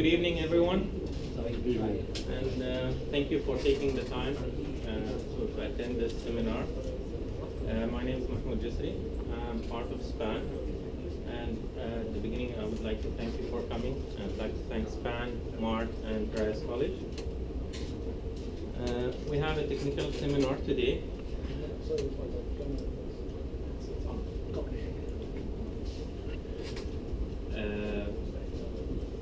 Good evening, everyone. And thank you for taking the time to attend this seminar. My name is Mahmoud Jisri. I'm part of SPAN. And at the beginning, I would like to thank you for coming. I'd like to thank SPAN, MART, and Paris College. We have a technical seminar today.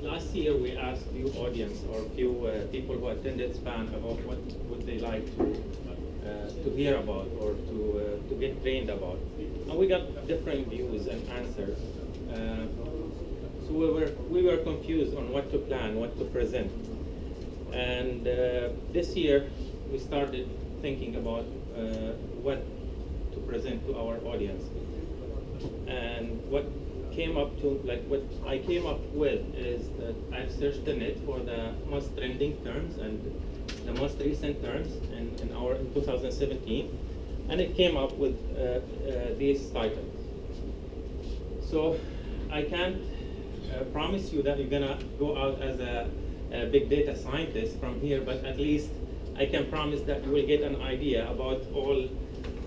Last year, we asked few audience or few people who attended SPAN about what would they like to hear about or to get trained about. And we got different views and answers. So we were confused on what to plan, what to present. And this year, we started thinking about what to present to our audience. And what I came up with is that I've searched the net for the most trending terms and the most recent terms in 2017, and it came up with these titles. So I can't promise you that you're gonna go out as a big data scientist from here, but at least I can promise that you will get an idea about all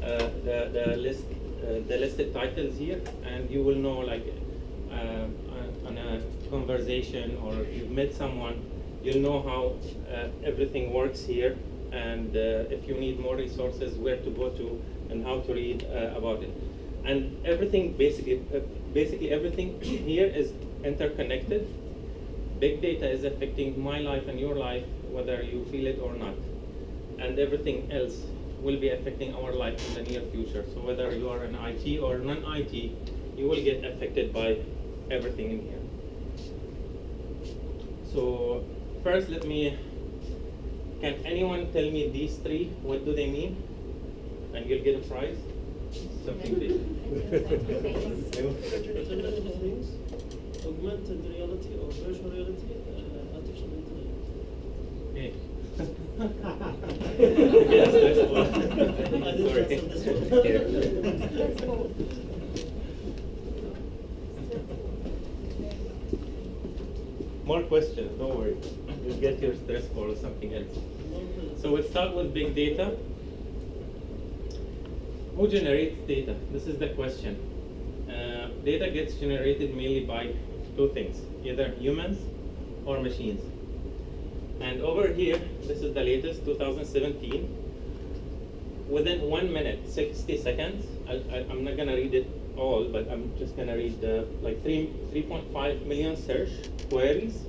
the listed titles here, and you will know, like, on a conversation, or if you've met someone, you'll know how everything works here, and if you need more resources, where to go to and how to read about it. And everything, basically everything here is interconnected. Big data is affecting my life and your life, whether you feel it or not. And everything else will be affecting our life in the near future. So whether you are an IT or non-IT, you will get affected by everything in here. So first, can anyone tell me these three, what do they mean? And you'll get a prize. Something big. Augmented reality or virtual reality, artificial intelligence. Hey. Yes, that's one. Sorry. More questions, don't worry. You'll get your stress score or something else. So we'll start with big data. Who generates data? This is the question. Data gets generated mainly by two things, either humans or machines. And over here, this is the latest, 2017. Within 1 minute, 60 seconds, I'm not gonna read it all, but I'm just gonna read like 3.5 million search queries.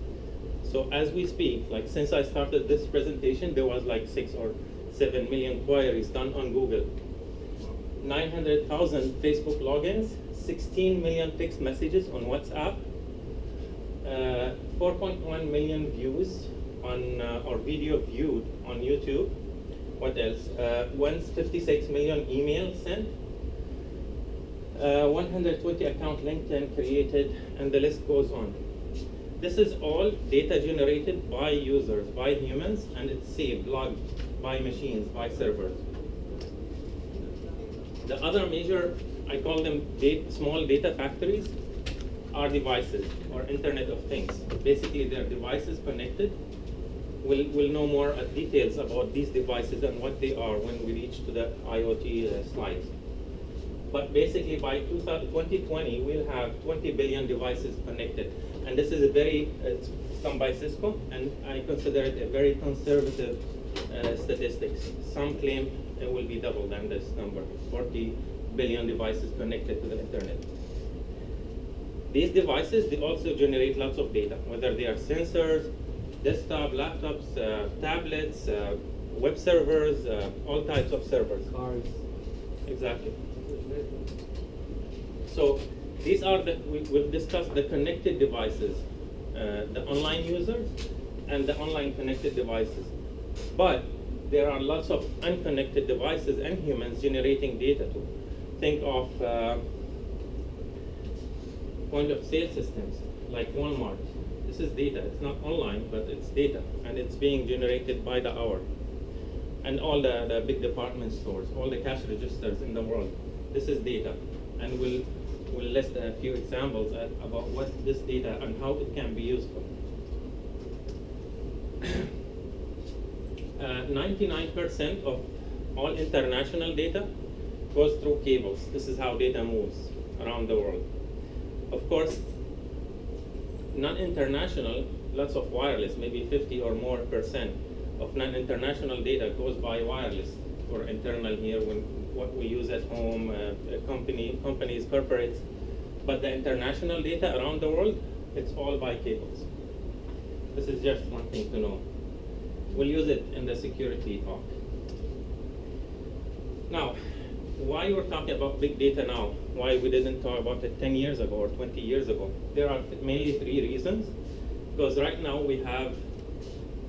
So as we speak, like since I started this presentation, there was like 6 or 7 million queries done on Google. 900,000 Facebook logins, 16 million text messages on WhatsApp, 4.1 million views on or video viewed on YouTube. What else? 156 million emails sent, 120 account LinkedIn created, and the list goes on. This is all data generated by users, by humans, and it's saved, logged by machines, by servers. The other major, I call them small data factories, are devices or Internet of Things. Basically, they're devices connected. We'll know more details about these devices and what they are when we reach to the IoT slides. But basically, by 2020, we'll have 20 billion devices connected. And this is it's done by Cisco, and I consider it a very conservative statistics. Some claim it will be double than this number, 40 billion devices connected to the internet. These devices, they also generate lots of data, whether they are sensors, desktop, laptops, tablets, web servers, all types of servers. Cars. Exactly. So these are we've discussed the connected devices, the online users, and the online connected devices. But there are lots of unconnected devices and humans generating data too. Think of point of sale systems like Walmart. This is data. It's not online, but it's data, and it's being generated by the hour. And all the big department stores, all the cash registers in the world. This is data, and we'll list a few examples about what this data and how it can be useful. 99% of all international data goes through cables. This is how data moves around the world. Of course, non-international, lots of wireless, maybe 50 or more percent of non-international data goes by wireless or internal here, when what we use at home, companies, corporates. But the international data around the world, it's all by cables. This is just one thing to know. We'll use it in the security talk. Now, why we're talking about big data now? Why we didn't talk about it 10 years ago or 20 years ago? There are mainly 3 reasons. Because right now we have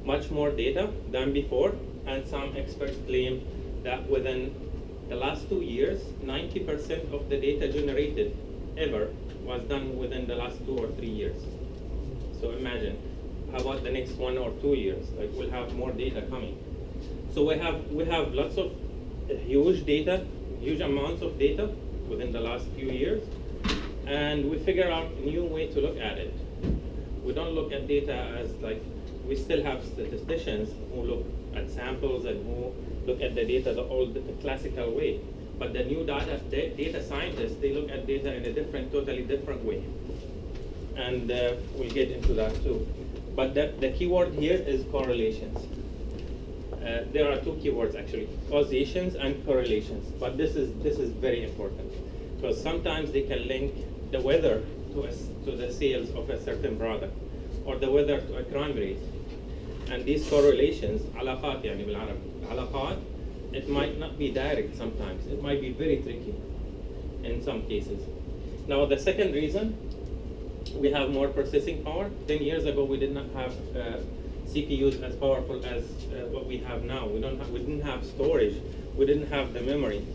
much more data than before, and some experts claim that within the last 2 years, 90% of the data generated ever was done within the last 2 or 3 years. So imagine, how about the next 1 or 2 years? Like, we'll have more data coming. So we have lots of huge data, huge amounts of data within the last few years, and we figure out a new way to look at it. We don't look at data as like, we still have statisticians who look at samples and who look at the data the classical way. But the new data scientists, they look at data in a totally different way. And we'll get into that too. But the keyword here is correlations. There are 2 keywords actually, causations and correlations. But this is very important, because sometimes they can link the weather to the sales of a certain product, or the weather to a crime rate. And these correlations, علاقات يعني بالعربي, علاقات, it might not be direct sometimes. It might be very tricky in some cases. Now the second reason, we have more processing power. 10 years ago we did not have CPUs as powerful as what we have now. We didn't have storage. We didn't have the memory.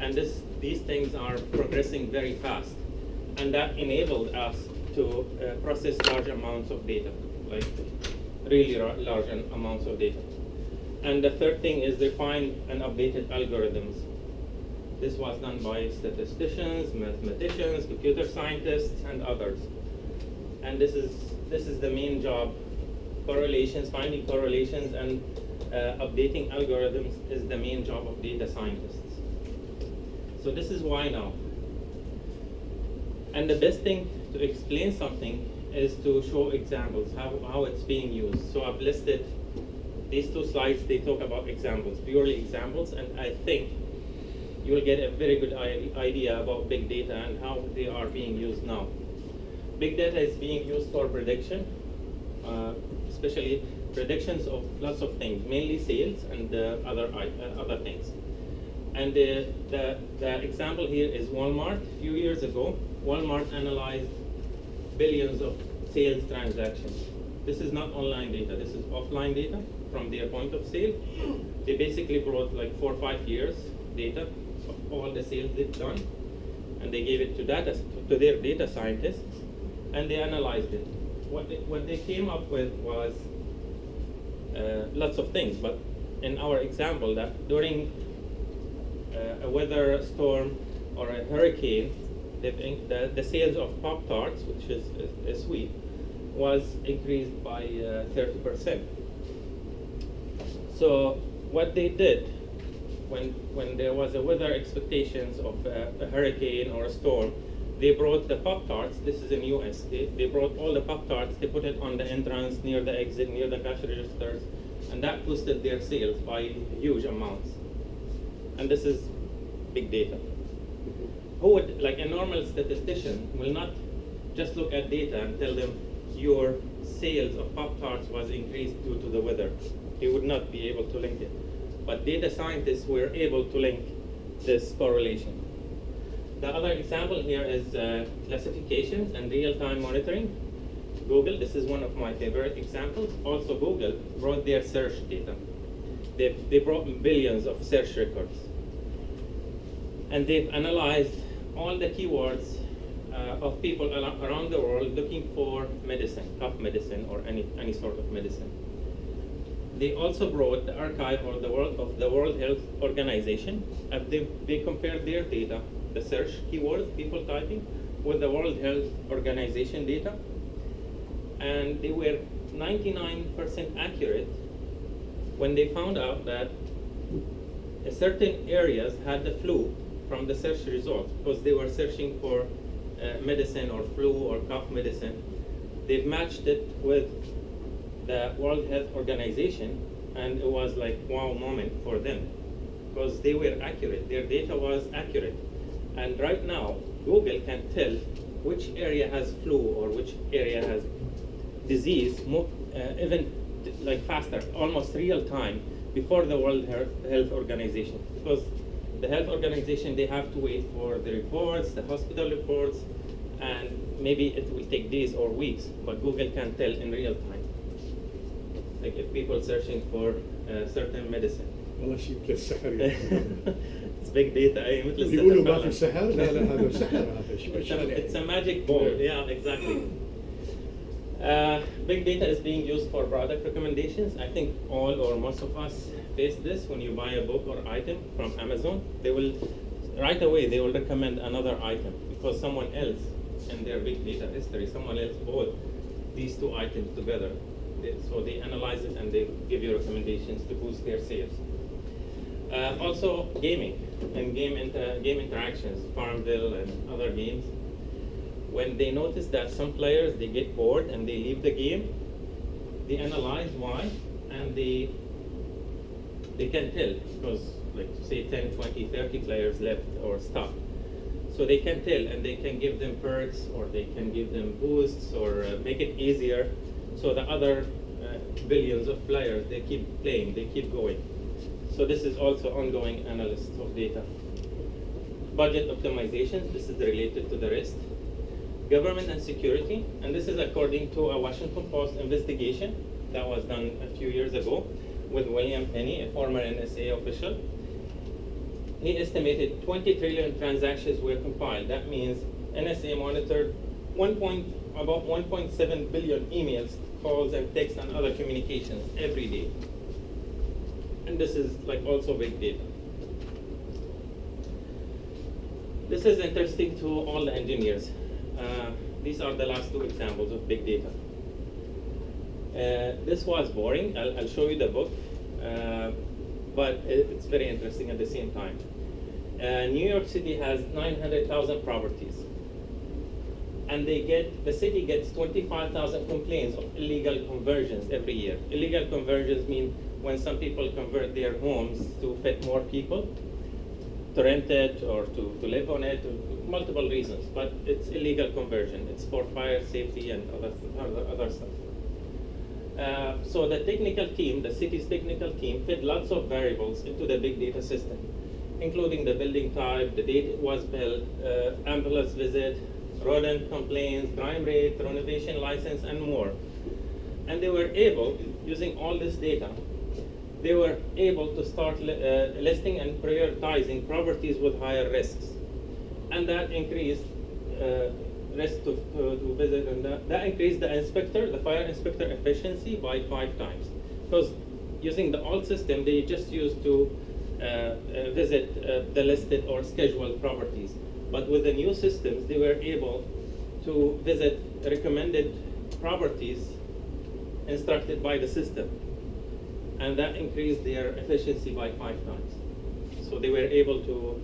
And these things are progressing very fast. And that enabled us to process large amounts of data, like really large amounts of data. And the third thing is refine and updated algorithms. This was done by statisticians, mathematicians, computer scientists, and others. And this is the main job. Correlations, finding correlations, and updating algorithms is the main job of data scientists. So this is why now. And the best thing to explain something is to show examples, how it's being used. So I've listed these 2 slides. They talk about examples, purely examples, and I think you'll get a very good idea about big data and how they are being used now. Big data is being used for prediction, especially predictions of lots of things, mainly sales and other things. And the example here is Walmart. A few years ago, Walmart analyzed billions of sales transactions. This is not online data, this is offline data from their point of sale. They basically brought like 4 or 5 years data of all the sales they've done, and they gave it to their data scientists, and they analyzed it. What they came up with was lots of things, but in our example, that during a weather storm or a hurricane, the sales of Pop-Tarts, which is a sweet, was increased by 30%. So what they did when there was a weather expectations of a hurricane or a storm, they brought the Pop-Tarts. This is in US. They brought all the Pop-Tarts. They put it on the entrance, near the exit, near the cash registers, and that boosted their sales by huge amounts. And this is big data. Who would, like a normal statistician, will not just look at data and tell them your sales of Pop-Tarts was increased due to the weather. He would not be able to link it. But data scientists were able to link this correlation. The other example here is classifications and real-time monitoring. Google, this is one of my favorite examples. Also Google brought their search data. They brought billions of search records. And they've analyzed all the keywords of people around the world looking for medicine, cough medicine, or any sort of medicine. They also brought the archive of the World Health Organization. They compared their data, the search keywords, people typing, with the World Health Organization data. and they were 99% accurate when they found out that certain areas had the flu from the search results because they were searching for medicine or flu or cough medicine. They've matched it with the World Health Organization, and it was like wow moment for them because they were accurate. Their data was accurate. And right now, Google can tell which area has flu or which area has disease even like faster, almost real time, before the World Health Organization. Because the health organization, they have to wait for the reports, the hospital reports, and maybe it will take days or weeks, but Google can tell in real time. Like if people searching for certain medicine. والله شيء مثل السحر يعني. It's big data. أي مثل السحر. يقولوا ما في سحر؟ لا لا هذا سحر هذا شو It's a magic ball. Yeah, exactly. Big data is being used for product recommendations. I think all or most of us face this when you buy a book or item from Amazon. They will, right away, they will recommend another item because someone else in their big data history, someone else bought these two items together. So they analyze it and they give you recommendations to boost their sales. Also gaming and game interactions, Farmville and other games. When they notice that some players, they get bored and they leave the game, they analyze why, and they can tell, because like say 10, 20, 30 players left or stuck. So they can tell and they can give them perks or they can give them boosts or make it easier so the other billions of players, they keep playing, they keep going. So this is also ongoing analysis of data. Budget optimizations, this is related to the rest. Government and security, and this is according to a Washington Post investigation that was done a few years ago with William Penny, a former NSA official. He estimated 20 trillion transactions were compiled. That means NSA monitored about 1.7 billion emails, calls, and texts and other communications every day. And this is like also big data. This is interesting to all the engineers. These are the last two examples of big data. This was boring. I'll show you the book, but it's very interesting at the same time. New York City has 900,000 properties, and the city gets 25,000 complaints of illegal conversions every year. Illegal conversions mean when some people convert their homes to fit more people, to rent it or to live on it, multiple reasons, but it's illegal conversion. It's for fire safety and other stuff. So the technical team, the city's technical team, fed lots of variables into the big data system, including the building type, the date it was built, ambulance visit, rodent complaints, crime rate, renovation license, and more. And they were able, using all this data, they were able to start listing and prioritizing properties with higher risks. And that increased risk to visit, and that increased the fire inspector efficiency by 5 times. Because using the old system, they just used to visit the listed or scheduled properties. But with the new systems, they were able to visit recommended properties instructed by the system. And that increased their efficiency by 5 times. So they were able to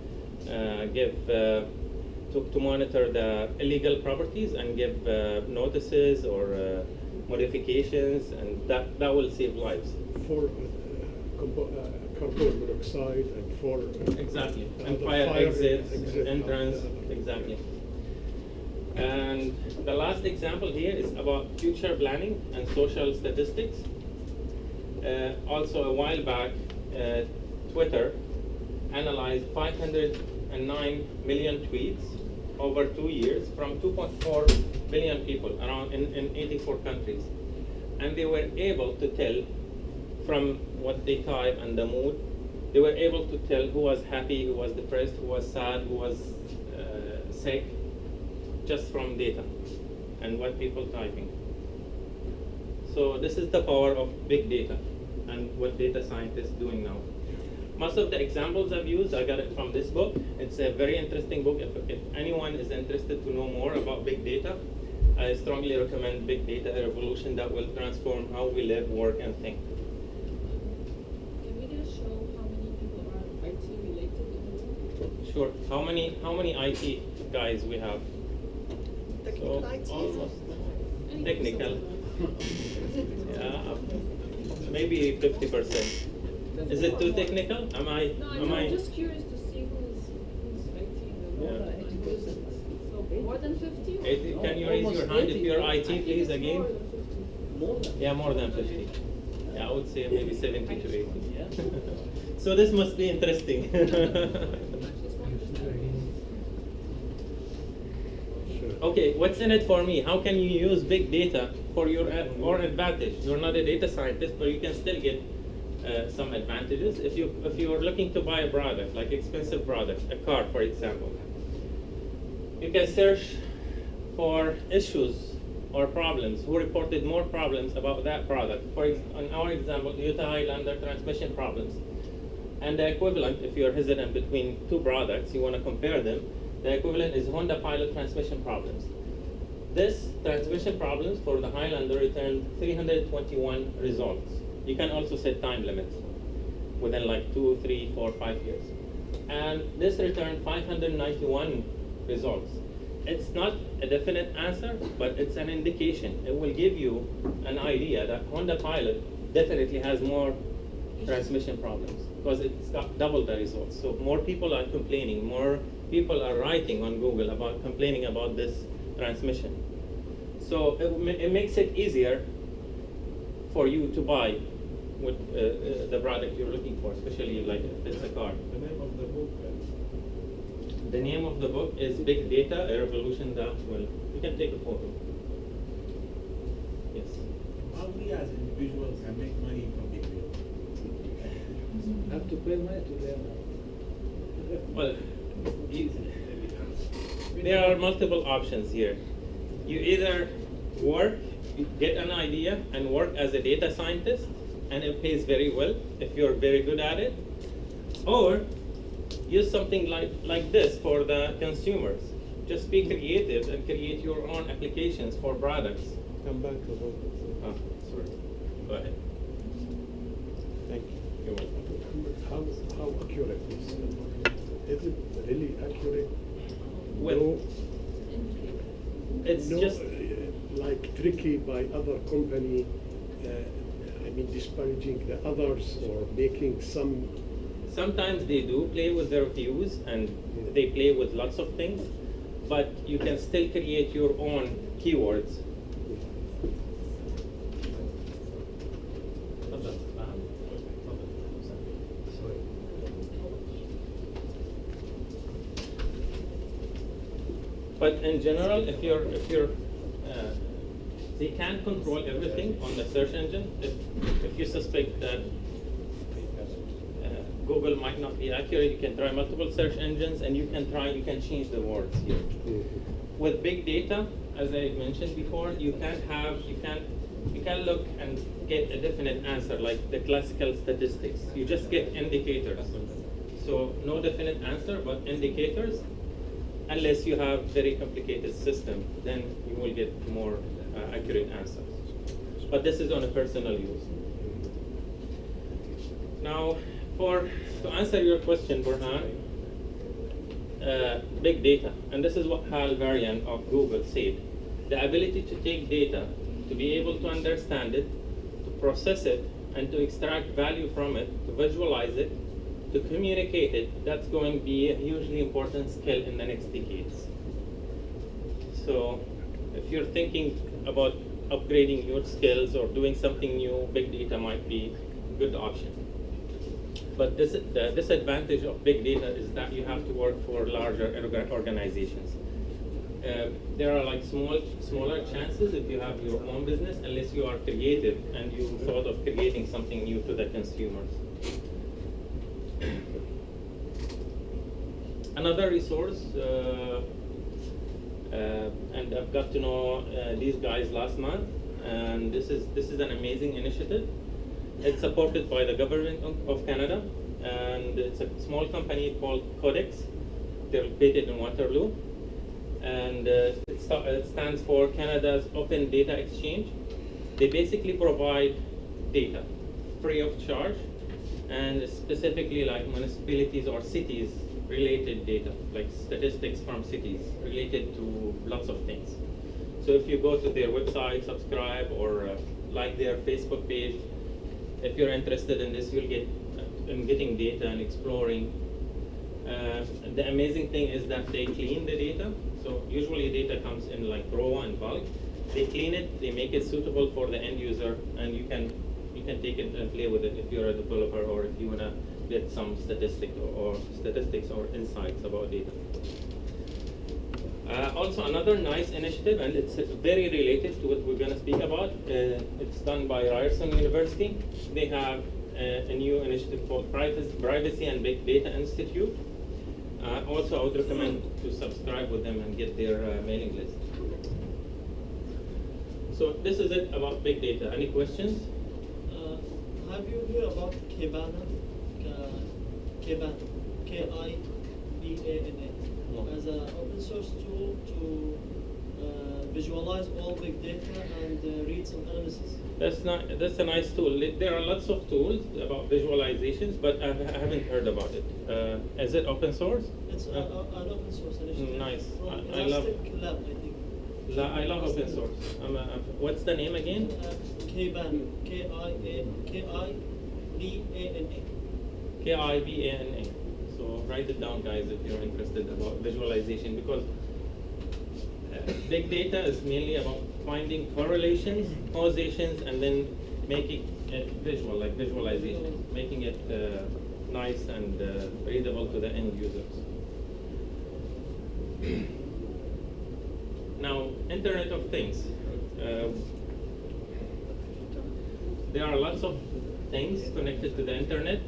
to monitor the illegal properties and give notices or modifications, and that will save lives. For carbon monoxide and for exactly, and fire exits, entrance, exactly. And the last example here is about future planning and social statistics. Also a while back, Twitter analyzed 509 million tweets over 2 years from 2.4 billion people around in 84 countries. And they were able to tell from what they type and the mood, they were able to tell who was happy, who was depressed, who was sad, who was sick, just from data and what people typing. So this is the power of big data and what data scientists doing now. Most of the examples I've used, I got it from this book. It's a very interesting book. If anyone is interested to know more about big data, I strongly recommend Big Data, a revolution that will transform how we live, work, and think. Can we just show how many people are IT related in the room? Sure. How many IT guys we have? Technical So, IT? almost Any technical. Yeah, maybe 50%. Is it too technical? No, I'm just curious to see who's IT in the room. Yeah. and who's it. So more than 50? Can you raise your hand if you're IT, please, again? More than. Yeah, more than 50. Yeah, I would say maybe 70 to 80. Yeah. So this must be interesting. Okay, what's in it for me? How can you use big data for your advantage? You're not a data scientist, but you can still get some advantages. If you're looking to buy a product, like expensive product, a car, for example, you can search for issues or problems. Who reported more problems about that product? In our example, Toyota Highlander transmission problems. And the equivalent, if you're hesitant between two products, you want to compare them, the equivalent is Honda Pilot transmission problems. This transmission problems for the Highlander returned 321 results. You can also set time limits within like 2, 3, 4, 5 years. And this returned 591 results. It's not a definite answer, but it's an indication. It will give you an idea that Honda Pilot definitely has more transmission problems because it's got double the results. So more people are complaining, more people are writing on Google about complaining about this transmission. So it makes it easier for you to buy with the product you're looking for, especially like if it's a car. The name of the book. The name of the book is Big Data, a Revolution That Will. You can take a photo. Yes. How we as individuals can make money from big data? Have to pay money to learn. Well, there are multiple options here. You either get an idea and work as a data scientist, and it pays very well if you're very good at it, or use something like this for the consumers. Just be creative and create your own applications for products. Come back to that. Oh, sorry. Go ahead. Thank you. You're welcome. How accurate is it? Is it really accurate? Well, No, it's no, just like tricky by other company. I mean, disparaging the others or making some. sometimes they do play with their views and they play with lots of things, but you can still create your own keywords. But in general, if you're they can't control everything on the search engine. If you suspect that Google might not be accurate, you can try multiple search engines, and you can change the words here. With big data, as I mentioned before, you can look and get a definite answer like the classical statistics. You just get indicators. So no definite answer, but indicators. Unless you have very complicated system, then you will get more accurate answers. But this is on a personal use. Now, to answer your question, Burhan, big data, and this is what Hal Varian of Google said, the ability to take data, to be able to understand it, to process it, and to extract value from it, to visualize it, to communicate it, that's going to be a hugely important skill in the next decades. So if you're thinking about upgrading your skills or doing something new, big data might be a good option. But the disadvantage of big data is that you have to work for larger organizations. There are like smaller chances if you have your own business, unless you are creative and you thought of creating something new to the consumers. Another resource, and I've got to know these guys last month, and this is an amazing initiative. It's supported by the government of Canada, and it's a small company called Codex. They're located in Waterloo, and it's it stands for Canada's Open Data Exchange. They basically provide data free of charge, and specifically like municipalities or cities related data, like statistics from cities related to lots of things. So if you go to their website, subscribe, or like their Facebook page, if you're interested in this, you'll get in getting data and exploring. The amazing thing is that they clean the data. So usually data comes in like raw and bulk. They clean it, they make it suitable for the end user, and you can take it and play with it if you're a developer or if you wanna get some statistics or insights about data. Also another nice initiative, and it's very related to what we're going to speak about. It's done by Ryerson University. They have a new initiative called Privacy and Big Data Institute. Also, I would recommend to subscribe with them and get their mailing list. So this is it about big data. Any questions? Have you heard about Kibana? Kibana, K-I-B-A-N-A, as an open source tool to visualize all big data and read some analysis? That's a nice tool. There are lots of tools about visualizations, but I haven't heard about it. Is it open source? It's an open source initiative. Nice. From I love. Elastic Lab, I think. I love open source. What's the name again? Kibana, K-I-B-A-N-A. Kibana. So write it down, guys, if you're interested about visualization, because big data is mainly about finding correlations, causations, and then making it visual, like visualization, making it nice and readable to the end users. Now, Internet of Things. There are lots of things connected to the internet,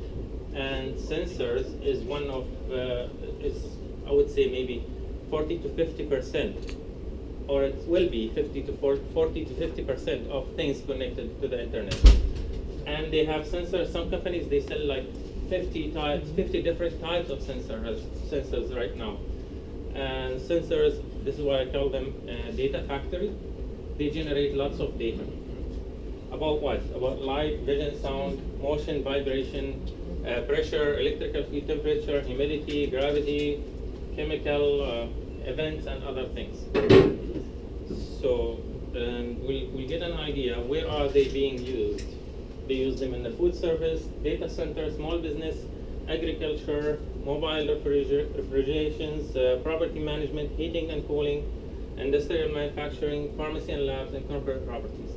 and sensors is one of, I would say maybe 40 to 50%, or it will be 40 to 50% of things connected to the internet. And they have sensors. Some companies, they sell like 50 different types of sensors right now. And sensors, this is why I call them data factory. They generate lots of data. About what? About light, vision, sound, motion, vibration, pressure, electrical field temperature, humidity, gravity, chemical events, and other things. So we'll get an idea, where are they being used? They use them in the food service, data center, small business, agriculture, mobile refrigerations, property management, heating and cooling, industrial manufacturing, pharmacy and labs, and corporate properties.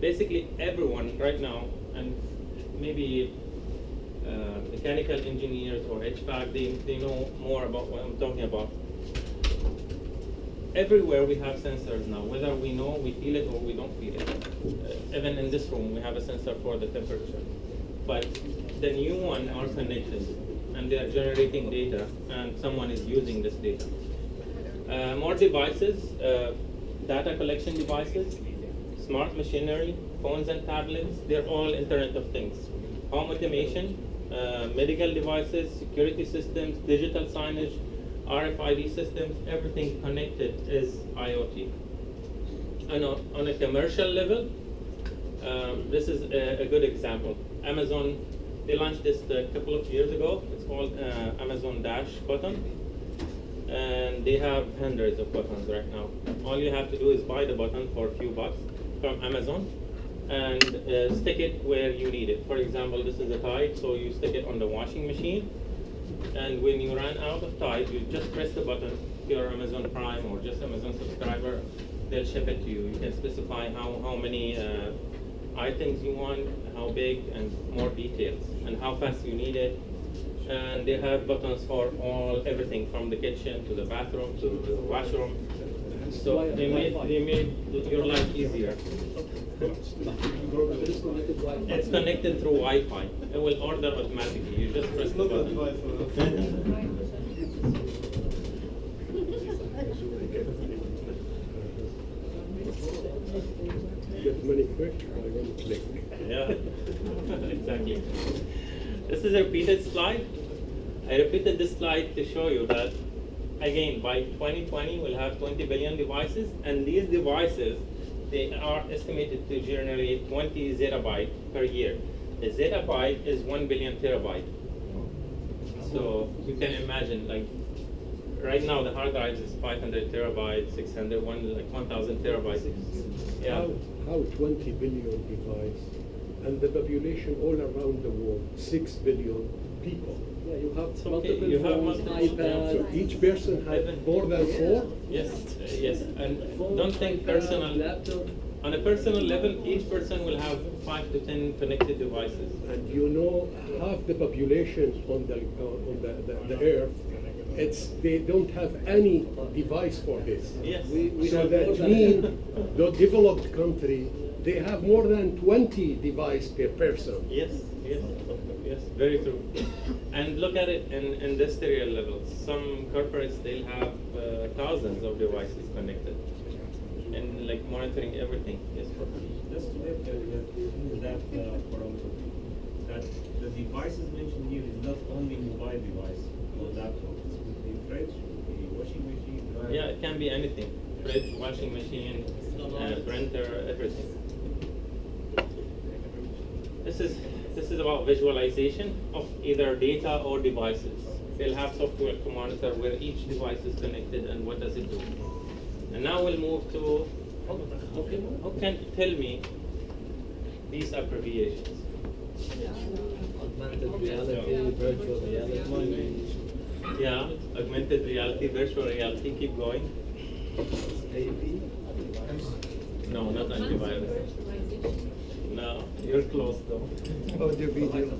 Basically everyone right now, and maybe mechanical engineers or HVAC, they know more about what I'm talking about. Everywhere we have sensors now, whether we know, we feel it, or we don't feel it. Even in this room, we have a sensor for the temperature. But the new ones are connected, and they are generating data, and someone is using this data. More devices, data collection devices, smart machinery, phones and tablets, they're all Internet of Things. Home automation, medical devices, security systems, digital signage, RFID systems, everything connected is IoT. And on a commercial level, this is a good example. Amazon, they launched this a couple of years ago. It's called Amazon Dash button. And they have hundreds of buttons right now. All you have to do is buy the button for a few bucks from Amazon and stick it where you need it. For example, this is a Tide, so you stick it on the washing machine. And when you run out of Tide, you just press the button. If you're Amazon Prime or just Amazon subscriber, they'll ship it to you. You can specify how many items you want, how big, and more details, and how fast you need it. And they have buttons for everything from the kitchen to the bathroom to the washroom. So they made your life easier. It's connected through Wi-Fi. It will order automatically. You just press the button. Get money quick by one click. Yeah, exactly. This is a repeated slide. I repeated this slide to show you that again, by 2020, we'll have 20 billion devices, and these devices, they are estimated to generate 20 zettabyte per year. A zettabyte is 1 billion terabyte. So you can imagine, like, right now the hard drives is 500 terabytes, 600, like 1,000 terabytes. Yeah. How 20 billion device and the population all around the world, 6 billion people. Yeah, you have Okay, multiple you have phones, multiple- iPads. So each person has more than 4? Yes, yes. And phone, don't think iPad, personal. laptop. On a personal level, each person will have 5 to 10 connected devices. And you know, half the population on the earth, they don't have any device for this. Yes. We So have more that than means the developed country, they have more than 20 device per person. Yes, yes, yes, very true. And look at it in industrial level. Some corporates, they'll have thousands of devices connected and like monitoring everything. Yes, Just to let that that the devices mentioned here is not only mobile device or laptop. It could be fridge, it could be washing machine, dryer. yeah, it can be anything. Fridge, washing machine, printer, everything. This is about visualization of either data or devices. They'll have software to monitor where each device is connected and what does it do. And now we'll move to who can tell me these abbreviations? Augmented reality, virtual reality, Yeah, augmented reality, virtual reality. Keep going. AV. No, not antivirus. No, you're close though. Audio video.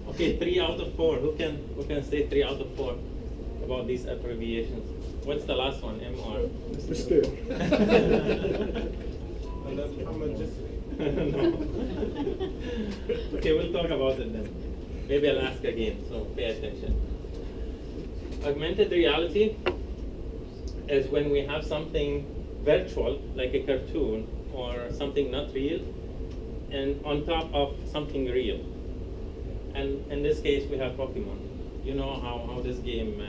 Okay, 3 out of 4. Who can say 3 out of 4 about these abbreviations? What's the last one? MR. Mr. No. Okay, we'll talk about it then. Maybe I'll ask again, so pay attention. Augmented reality is when we have something virtual, like a cartoon or something not real, and on top of something real. And in this case, we have Pokemon. You know how this game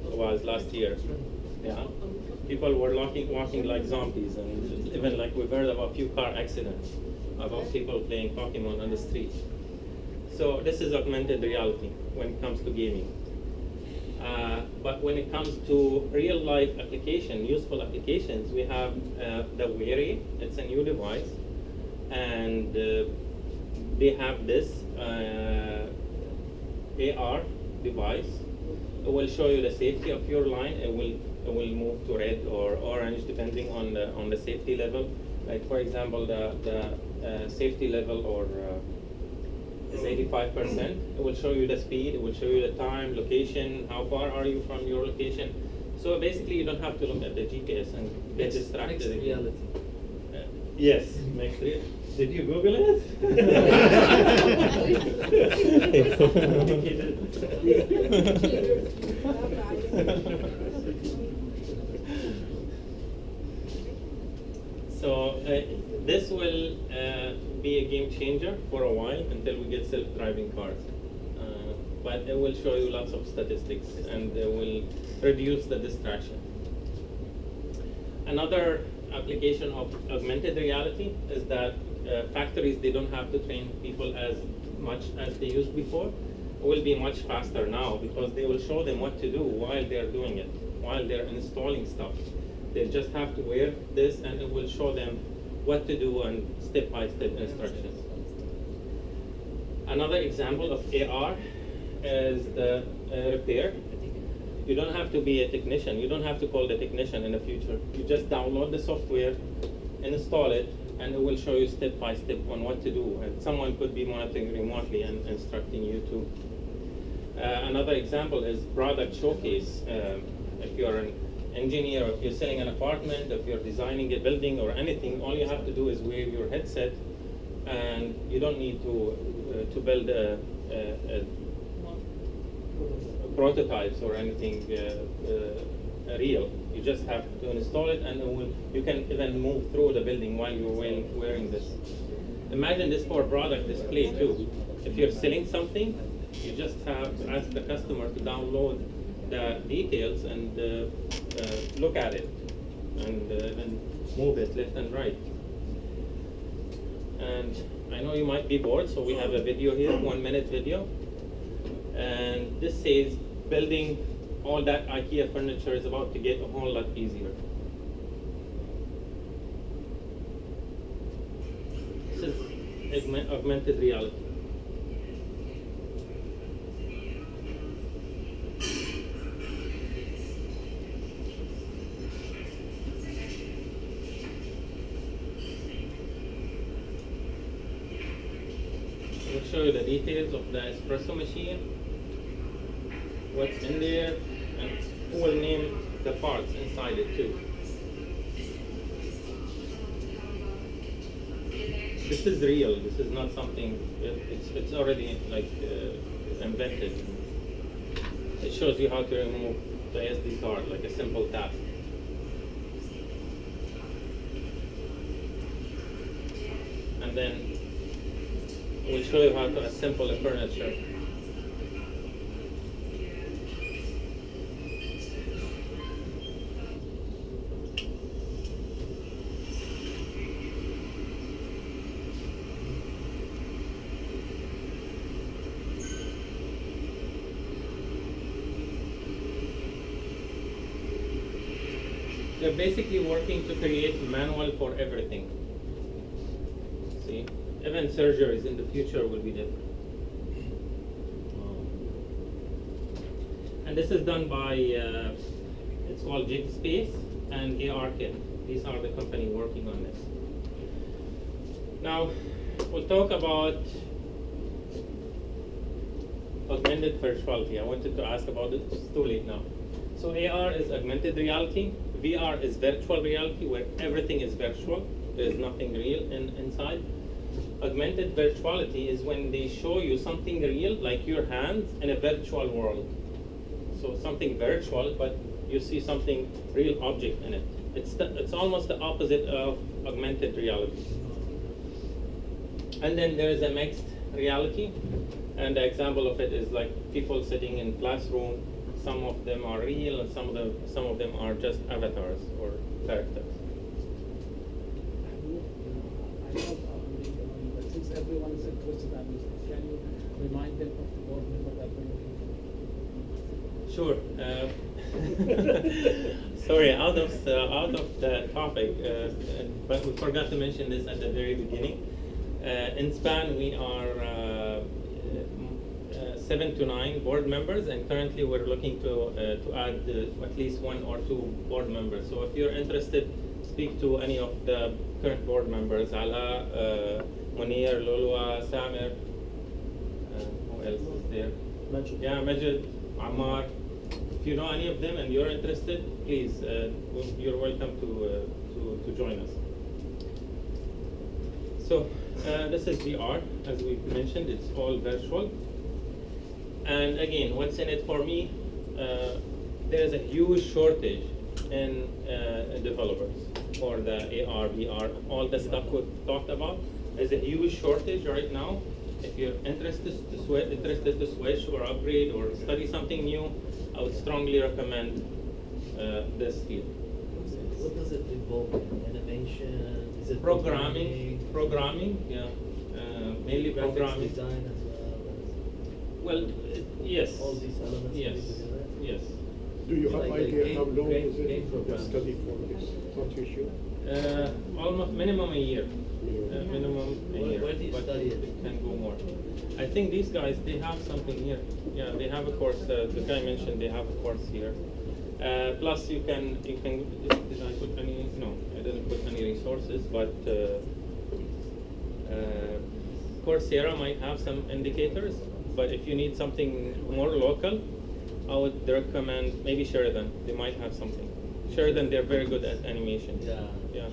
was last year. Yeah, people were walking like zombies, and even like we've heard about a few car accidents about people playing Pokemon on the street. So this is augmented reality when it comes to gaming. But when it comes to real life application, useful applications, we have the Weary. It's a new device, and they have this AR device. It will show you the safety of your line. It will move to red or orange depending on the safety level. Like for example, the safety level or is 85%. It will show you the speed. It will show you the time, location, how far are you from your location. So basically, you don't have to look at the GPS and get distracted. Mixed reality. Yes, mixed reality. Did you Google it? So this will be a game changer for a while until we get self-driving cars. But it will show you lots of statistics and it will reduce the distraction. Another application of augmented reality is that factories, they don't have to train people as much as they used before. It will be much faster now because they will show them what to do while they're doing it, while they're installing stuff. They just have to wear this and it will show them what to do and step-by-step instructions. Another example of AR is the repair. You don't have to be a technician. You don't have to call the technician in the future. You just download the software, install it, and it will show you step by step on what to do. And someone could be monitoring remotely and instructing you too. Another example is product showcase. If you're an engineer, if you're selling an apartment, if you're designing a building or anything, all you have to do is wear your headset, and you don't need to build prototypes or anything real. You just have to install it, and you can even move through the building while you're wearing this. Imagine this for product display too. If you're selling something, You just have to ask the customer to download the details and look at it and move it left and right. And I know you might be bored, so we have a video here, 1 minute video. And this says building all that IKEA furniture is about to get a whole lot easier. This is augmented reality. I'll show you the details of the espresso machine, what's in there, and who will name the parts inside it too. This is real. This is not something. It's already like invented. It shows you how to remove the SD card, like a simple tap. And then we'll show you how to assemble a furniture. They're basically working to create a manual for everything. See? Even surgeries in the future will be different. And this is done by, it's called Jig Space and ARKit. These are the company working on this. Now, we'll talk about augmented virtuality. I wanted to ask about it, it's too late now. So AR is augmented reality. VR is virtual reality, where everything is virtual. There is nothing real inside. Augmented virtuality is when they show you something real, like your hands, in a virtual world. So something virtual, but you see something real object in it. It's almost the opposite of augmented reality. And then there is a mixed reality, and the example of it is like people sitting in classroom. Some of them are real, and some of them are just avatars or characters. Since everyone is interested in this, can you remind them of the board member that we're looking for? Sure. Sorry, out of the topic, but we forgot to mention this at the very beginning. In SPAN, we are 7 to 9 board members, and currently we're looking to add at least 1 or 2 board members. So if you're interested, speak to any of the current board members, Ala, Munir, Lulwa, Samir, who else is there? Majid. Yeah, Majid, Ammar. If you know any of them and you're interested, please, you're welcome to join us. So this is VR, as we mentioned, it's all virtual. And again, what's in it for me? There's a huge shortage in developers for the AR, VR, all the stuff we've talked about. There's a huge shortage right now. If you're interested to switch or upgrade or study something new, I would strongly recommend this field. What does it involve? Animation? Is it Programming, yeah. Mainly programming. Design as well? Well, yes. All these elements? Yes. Yes. Do you have Like idea game- how long game- is it game the programs. study for this? Not too sure. Almost minimum a year. Minimum. Minimum a Where- year. where do you but study it? It can go more. I think these guys, they have something here. Yeah, they have a course. The guy mentioned they have a course here. Plus, you can. Did I put any? No, I didn't put any resources. But Coursera might have some indicators. But if you need something more local, I would recommend maybe Sheridan. They might have something. Sheridan, they're very good at animation. Yeah. Yeah.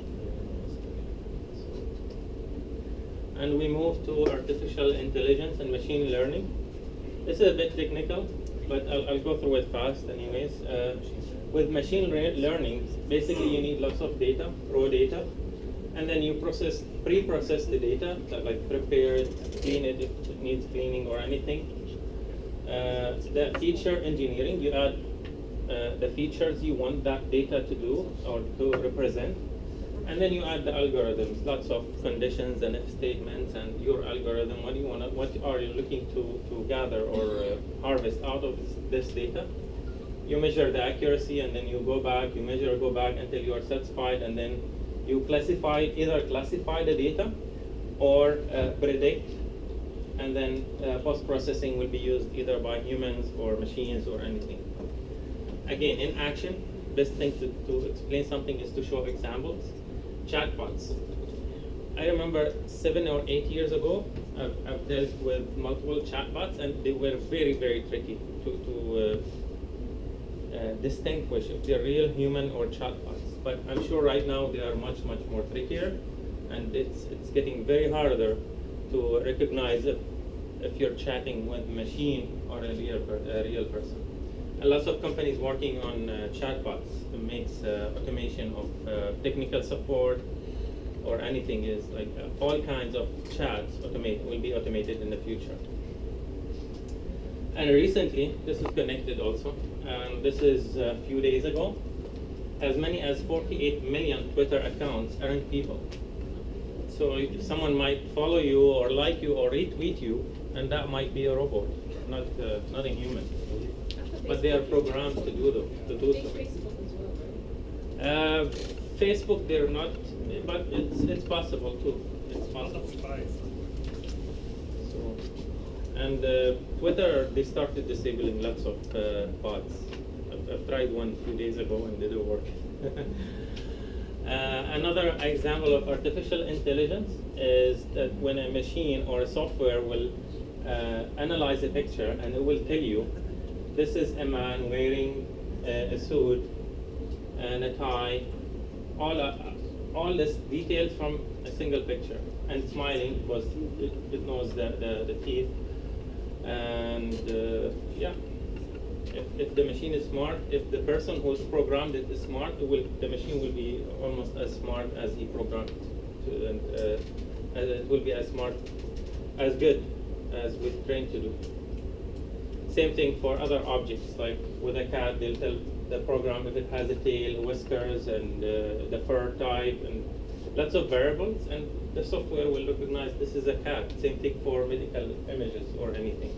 And we move to artificial intelligence and machine learning. This is a bit technical, but I'll go through it fast anyways. With machine learning, basically you need lots of data, raw data, and then you pre-process the data, like prepare it, clean it if it needs cleaning or anything. The feature engineering, you add the features you want that data to do or to represent. And then you add the algorithms, lots of conditions and if statements and your algorithm, what are you looking to gather or harvest out of this data. You measure the accuracy and then you go back until you are satisfied, and then you either classify the data or predict, and then post-processing will be used either by humans or machines or anything. Again, in action, best thing to explain something is to show examples. Chatbots. I remember 7 or 8 years ago, I've dealt with multiple chatbots, and they were very, very tricky to distinguish if they're real human or chatbots. But I'm sure right now they are much, much more trickier, and it's getting very harder to recognize if you're chatting with a machine or a real person. And lots of companies working on chatbots makes automation of technical support or anything is like all kinds of chats will be automated in the future. And recently, this is connected also, and this is a few days ago, as many as 48 million Twitter accounts aren't people. So someone might follow you or like you or retweet you, and that might be a robot, not a human. But they are programmed to do so. Facebook as well, right? Facebook, they're not, but it's possible too. It's possible. So, and Twitter, they started disabling lots of bots. I've tried one a few days ago and didn't work. Another example of artificial intelligence is that when a machine or a software will analyze a picture and it will tell you, this is a man wearing a suit and a tie, all this details from a single picture, and smiling because it knows the teeth. And yeah, if the machine is smart, if the person who's programmed it is smart, the machine will be almost as smart as he programmed it to, and it will be as smart, as good as we're trained to do. Same thing for other objects, like with a cat, they'll tell the program if it has a tail, whiskers, and the fur type, and lots of variables, and the software will recognize this is a cat. Same thing for medical images or anything.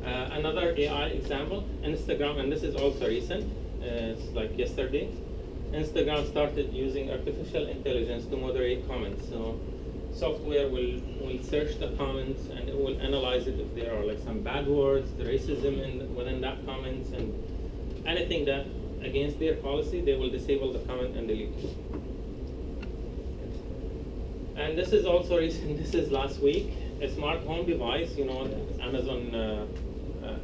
Another AI example, Instagram, and this is also recent, it's like yesterday. Instagram started using artificial intelligence to moderate comments. So software will search the comments and it will analyze it if there are like some bad words, the racism within that comments, and anything that against their policy, they will disable the comment and delete it. And this is also recent, this is last week, a smart home device, you know, Amazon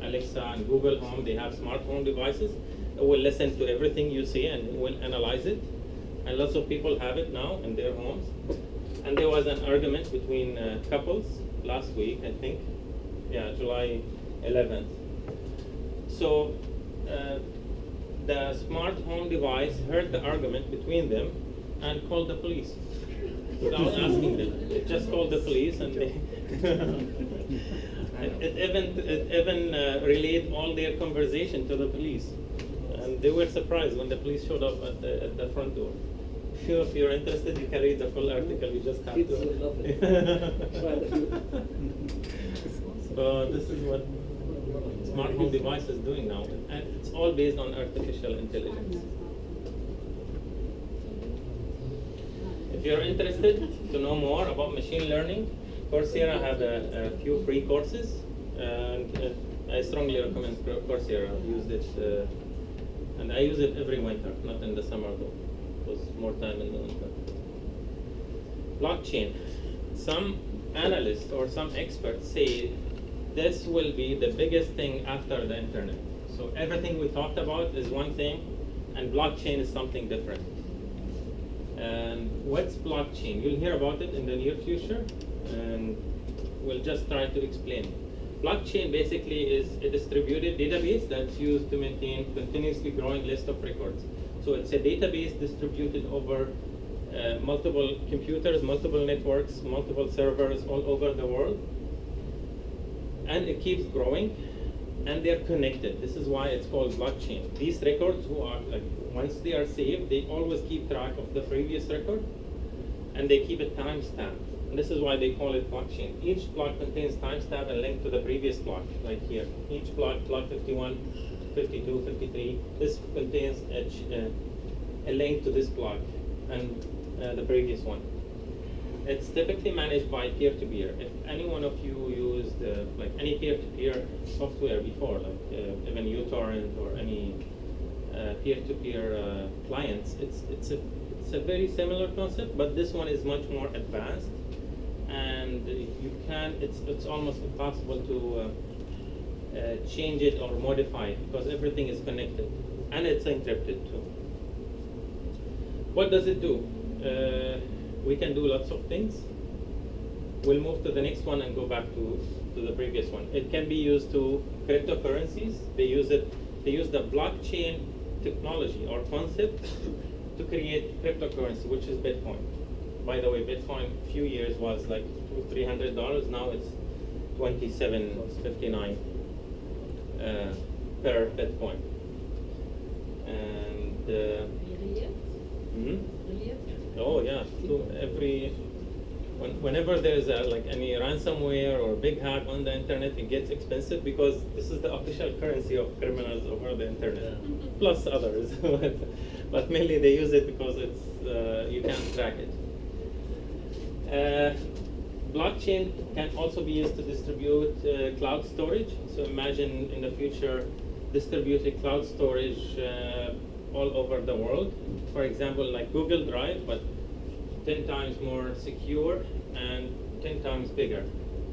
Alexa and Google Home, they have smart home devices. It will listen to everything you say and it will analyze it. And lots of people have it now in their homes. And there was an argument between couples last week, I think. Yeah, July 11th. So the smart home device heard the argument between them and called the police without asking them. It just called the police, and they it even relayed all their conversation to the police. And they were surprised when the police showed up at the front door. If you're interested, you can read the full article. You just have Kids to. will love it. So this is what smart home device is doing now, and it's all based on artificial intelligence. If you're interested to know more about machine learning, Coursera have a few free courses, and I strongly recommend Coursera. I've used it, and I use it every winter, not in the summer though. It was more time in the winter. Blockchain. Some analysts or some experts say this will be the biggest thing after the internet. So everything we talked about is one thing, and blockchain is something different. And what's blockchain? You'll hear about it in the near future, and we'll just try to explain. Blockchain basically is a distributed database that's used to maintain continuously growing list of records. So it's a database distributed over multiple computers, multiple networks, multiple servers all over the world. and it keeps growing, and they're connected. This is why it's called blockchain. These records, who are like, once they are saved, they always keep track of the previous record, and they keep a timestamp. And this is why they call it blockchain. Each block contains timestamp and link to the previous block, like here. Each block, block 51, 52, 53, this contains a link to this block and the previous one. It's typically managed by peer-to-peer. If any one of you used like any peer-to-peer software before, like even uTorrent or any peer-to-peer clients, it's a very similar concept, but this one is much more advanced, and it's almost impossible to change it or modify it because everything is connected, and it's encrypted too. What does it do? We can do lots of things. We'll move to the next one and go back to the previous one. It can be used to cryptocurrencies. They use the blockchain technology or concept to create cryptocurrency, which is Bitcoin. By the way, Bitcoin a few years was like $200-300. Now it's $27.59 per Bitcoin. And oh yeah, so whenever there's any ransomware or big hack on the internet, it gets expensive because this is the official currency of criminals over the internet, plus others. But mainly they use it because it's you can't track it. Blockchain can also be used to distribute cloud storage. So imagine in the future distributed cloud storage all over the world. For example, like Google Drive, but 10 times more secure and 10 times bigger.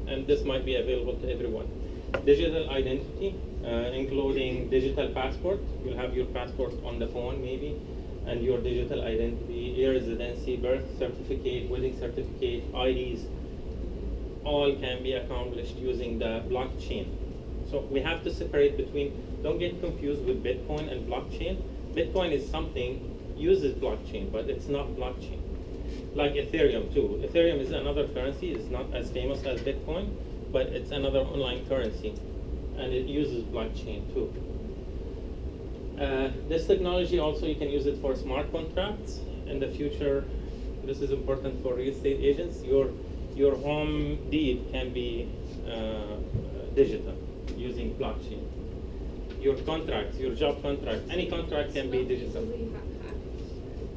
And this might be available to everyone. Digital identity, including digital passport. You'll have your passport on the phone maybe, and your digital identity, e-residency, birth certificate, wedding certificate, IDs, all can be accomplished using the blockchain. So we have to separate between, don't get confused with Bitcoin and blockchain. Bitcoin is something, uses blockchain, but it's not blockchain. Like Ethereum too. Ethereum is another currency. It's not as famous as Bitcoin, but it's another online currency, and it uses blockchain too. This technology also, you can use it for smart contracts. In the future, this is important for real estate agents. Your home deed can be digital using blockchain. Your contracts, your job contract, any contract can be digital.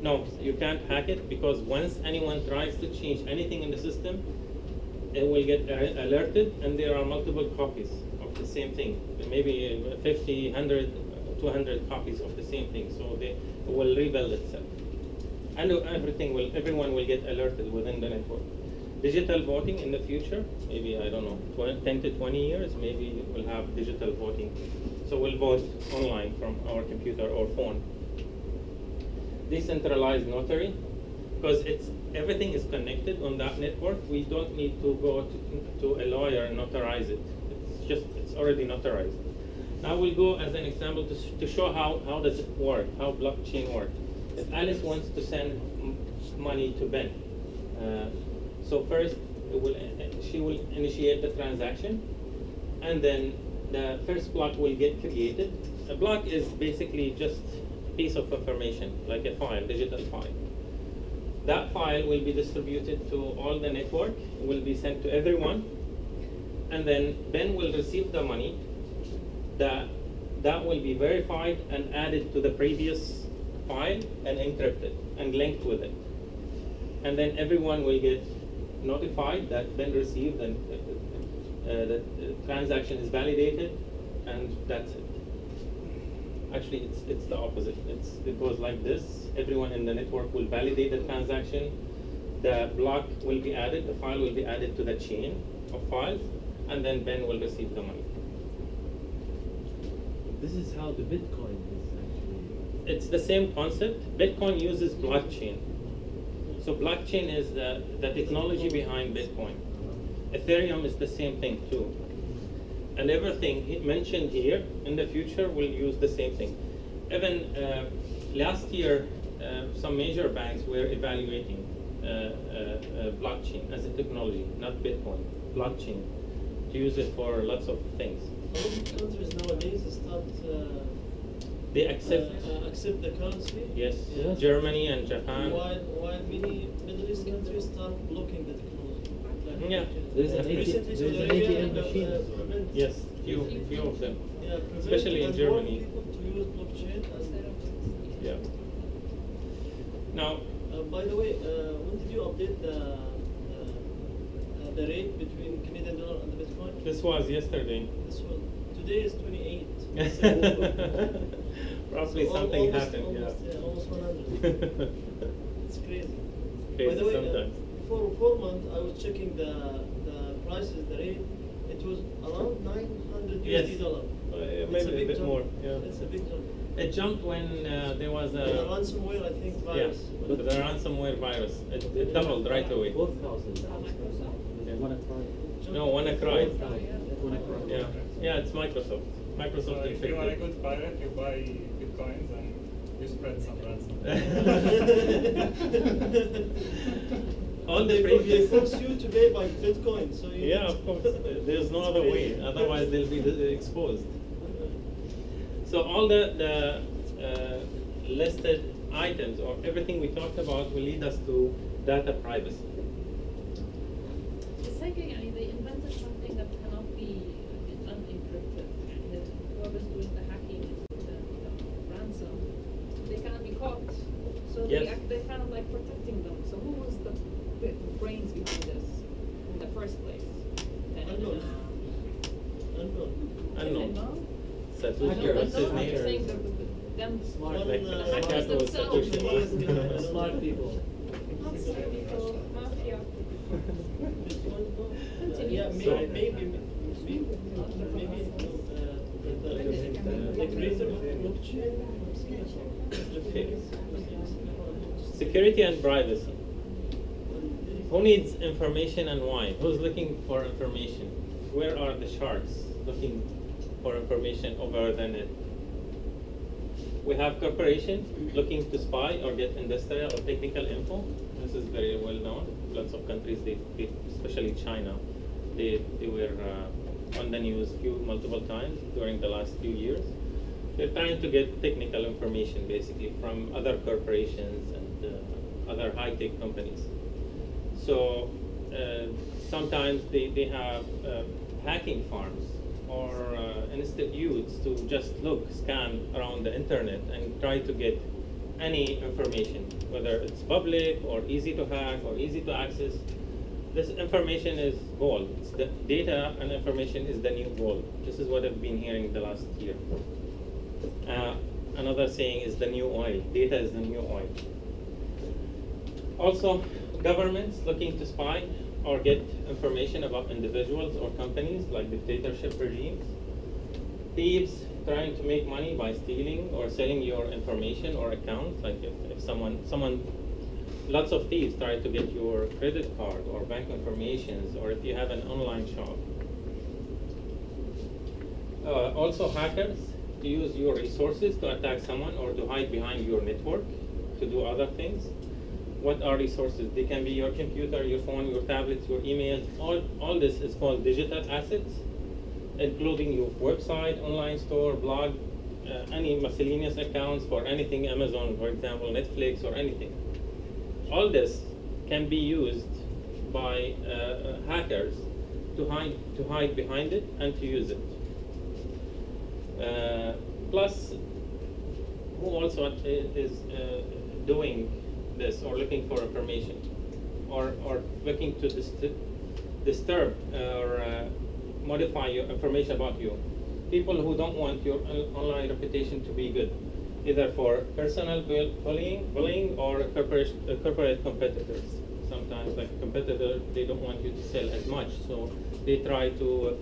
No, you can't hack it because once anyone tries to change anything in the system, it will get alerted, and there are multiple copies of the same thing. Maybe 50, 100, 200 copies of the same thing. So it will rebuild itself. And everyone will get alerted within the network. Digital voting in the future, maybe, I don't know, 10 to 20 years, maybe we'll have digital voting. So we'll vote online from our computer or phone. Decentralized notary, because everything is connected on that network. We don't need to go to a lawyer and notarize it. It's already notarized. Now we'll go as an example to show how does it work, how blockchain works. If Alice wants to send money to Ben, so first she will initiate the transaction, and then the first block will get created. A block is basically just a piece of information, like a file, digital file. That file will be distributed to all the network, will be sent to everyone, and then Ben will receive the money. That will be verified and added to the previous file and encrypted and linked with it. And then everyone will get notified that Ben received and the transaction is validated, and that's it. Actually, it's the opposite. It goes like this. Everyone in the network will validate the transaction. The block will be added, the file will be added to the chain of files, and then Ben will receive the money. This is how the Bitcoin is actually. It's the same concept. Bitcoin uses blockchain. So blockchain is the technology behind Bitcoin. Ethereum is the same thing too. And everything mentioned here in the future will use the same thing. Even last year, some major banks were evaluating blockchain as a technology, not Bitcoin, blockchain, to to use it for lots of things. A lot of countries nowadays start They accept, accept the currency. yes, Yes. Germany and Japan. While many Middle East countries start blocking the technology. Like Yeah. There's an Definitely. recently there's an Saudi Arabia ATM machine. prevent- Yes, few of them. Yeah, prevent Especially in and warn Germany. people to use blockchain. And, Yeah. Now, by the way, when did you update the rate between Canadian dollar and the Bitcoin? this was yesterday. This one. Today is 28. Probably So something almost, happened, almost 100. It's crazy. Crazy By the way, sometimes. before 4 months, I was checking the prices, the rate. It was around 900 Yes. USD dollar. It's Maybe a big bit jump. more. Yeah. It's a big jump. It jumped when there was The a ransomware, I think, yeah, virus. the ransomware virus. It doubled right away. 4,000. They wanna try. No, WannaCry. WannaCry. Yeah, yeah, it's Microsoft. Microsoft So if you are a infected. good pirate, you buy bitcoins and you spread some ransom. All they, the they previous. force you to pay by Bitcoin, so you Yeah, of course. There's no other way. Otherwise, they'll be exposed. So all the listed items or everything we talked about will lead us to data privacy. It's like they invented something that cannot be unencrypted. That whoever's doing the hacking, the ransom, they cannot be caught. So Yes. they're kind of like protecting them. So who was the brains behind this in the first place? Unknown. Unknown. Unknown. No? Satoshi, what's his I'm name? saying them Smart. Like One, Akato themselves. Satoshi. Smart people. not smart people, mafia. Yeah, So- maybe the creator of blockchain. Okay. Security and privacy. Who needs information and why? Who's looking for information? Where are the sharks looking for information over the net? We have corporations looking to spy or get industrial or technical info. This is very well known. Lots of countries, especially China, they were on the news multiple times during the last few years. They're trying to get technical information basically from other corporations and other high-tech companies. So sometimes they have hacking farms or institutes to just scan around the internet and try to get any information, whether it's public or easy to hack or easy to access. This information is gold. It's the data and information is the new gold. This is what I've been hearing the last year. Another saying is the new oil. Data is the new oil. Also, governments looking to spy or get information about individuals or companies like dictatorship regimes. Thieves trying to make money by stealing or selling your information or accounts. Like if someone, lots of thieves try to get your credit card or bank informations, or if you have an online shop. Also hackers use your resources to attack someone or to hide behind your network to do other things. What are resources? They can be your computer, your phone, your tablets, your emails. All this is called digital assets, including your website, online store, blog, any miscellaneous accounts for anything, Amazon, for example, Netflix, or anything. All this can be used by hackers to hide behind it and to use it. Plus, who also is doing this or looking for information or looking to disturb or modify your information about you. People who don't want your online reputation to be good, either for personal bullying or corporate competitors. Sometimes, like a competitor, they don't want you to sell as much, so they try to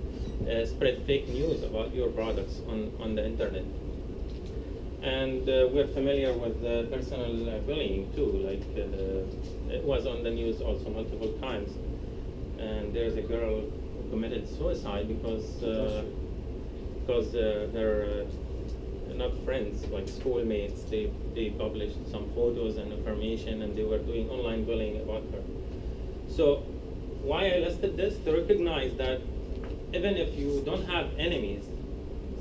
spread fake news about your products on the internet. And we're familiar with personal bullying too. Like it was on the news also multiple times. And there's a girl who committed suicide because they're not friends, like schoolmates. They published some photos and information, and they were doing online bullying about her. So why I listed this? To recognize that even if you don't have enemies,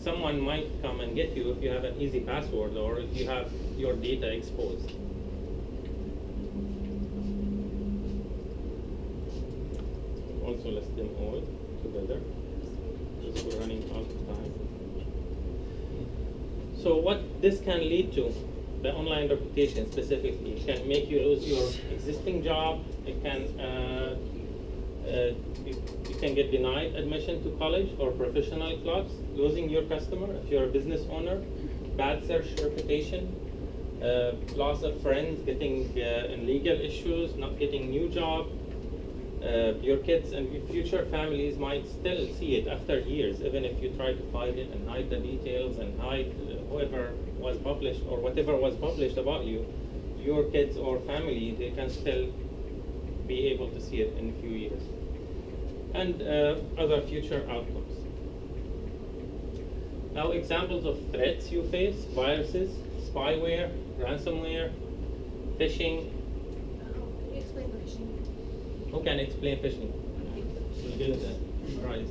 someone might come and get you if you have an easy password or if you have your data exposed. Also list them all together, because we're running out of time. So what this can lead to, the online reputation specifically, it can make you lose your existing job. It can you can get denied admission to college or professional clubs, losing your customer if you're a business owner, bad search reputation, loss of friends, getting in legal issues, not getting new job. Your kids and your future families might still see it after years, even if you try to find it and hide the details and hide whoever was published or whatever was published about you. Your kids or family, they can still be able to see it in a few years. And other future outcomes. Now, examples of threats you face: viruses, spyware, ransomware, phishing. Can you explain the phishing? Who can explain phishing? Right.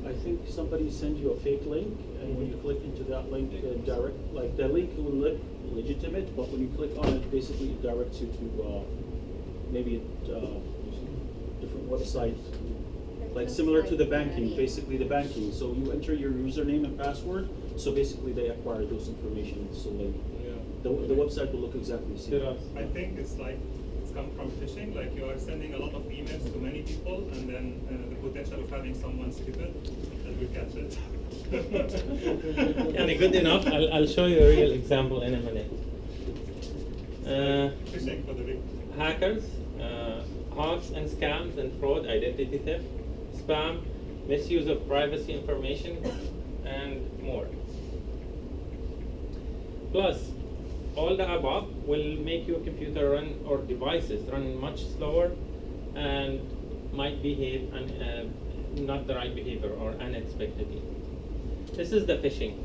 I think somebody sends you a fake link, and when you click into that link, direct, like the link will look legitimate, but when you click on it, basically it directs you to maybe a different website, like similar to the banking, basically the banking. So you enter your username and password, so basically they acquire those information. So like the website will look exactly the same. I think it's like it's come from phishing. Like you are sending a lot of emails to many people, and then the potential of having someone stupid that will catch it. And good enough. I'll show you a real example in a minute. Phishing for the big Hackers, hoax and scams and fraud, identity theft, spam, misuse of privacy information, and more. Plus, all the above will make your computer run or devices run much slower and might behave not the right behavior or unexpectedly. This is the phishing.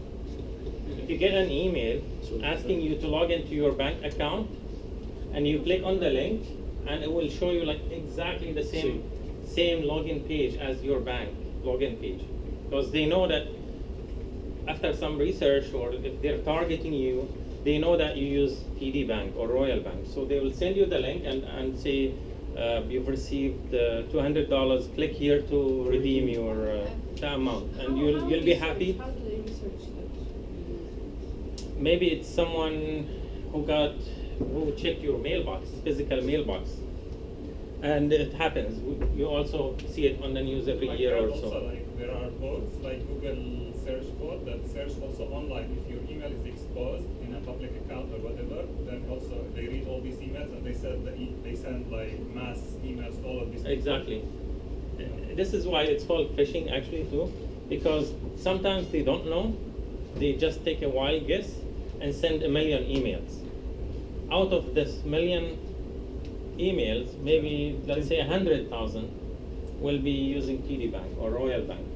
If you get an email asking you to log into your bank account, and you click on the link, and it will show you like exactly the same login page as your bank login page, because they know that after some research, or if they're targeting you, they know that you use TD Bank or Royal Bank, so they will send you the link and say you've received $200. Click here to redeem your the amount, and you'll be happy. How do they research that? Maybe it's someone who checked your mailbox, physical mailbox, and it happens. You also see it on the news every year or so. Also, like, there are bots like Google search bot that search also online. If your email is exposed in a public account or whatever, then also they read all these emails and they send like mass emails to all of these people. Exactly. This is why it's called phishing actually too, because sometimes they don't know. They just take a wild guess and send a million emails. Out of this million emails, maybe let's say 100,000 will be using TD Bank or Royal Bank.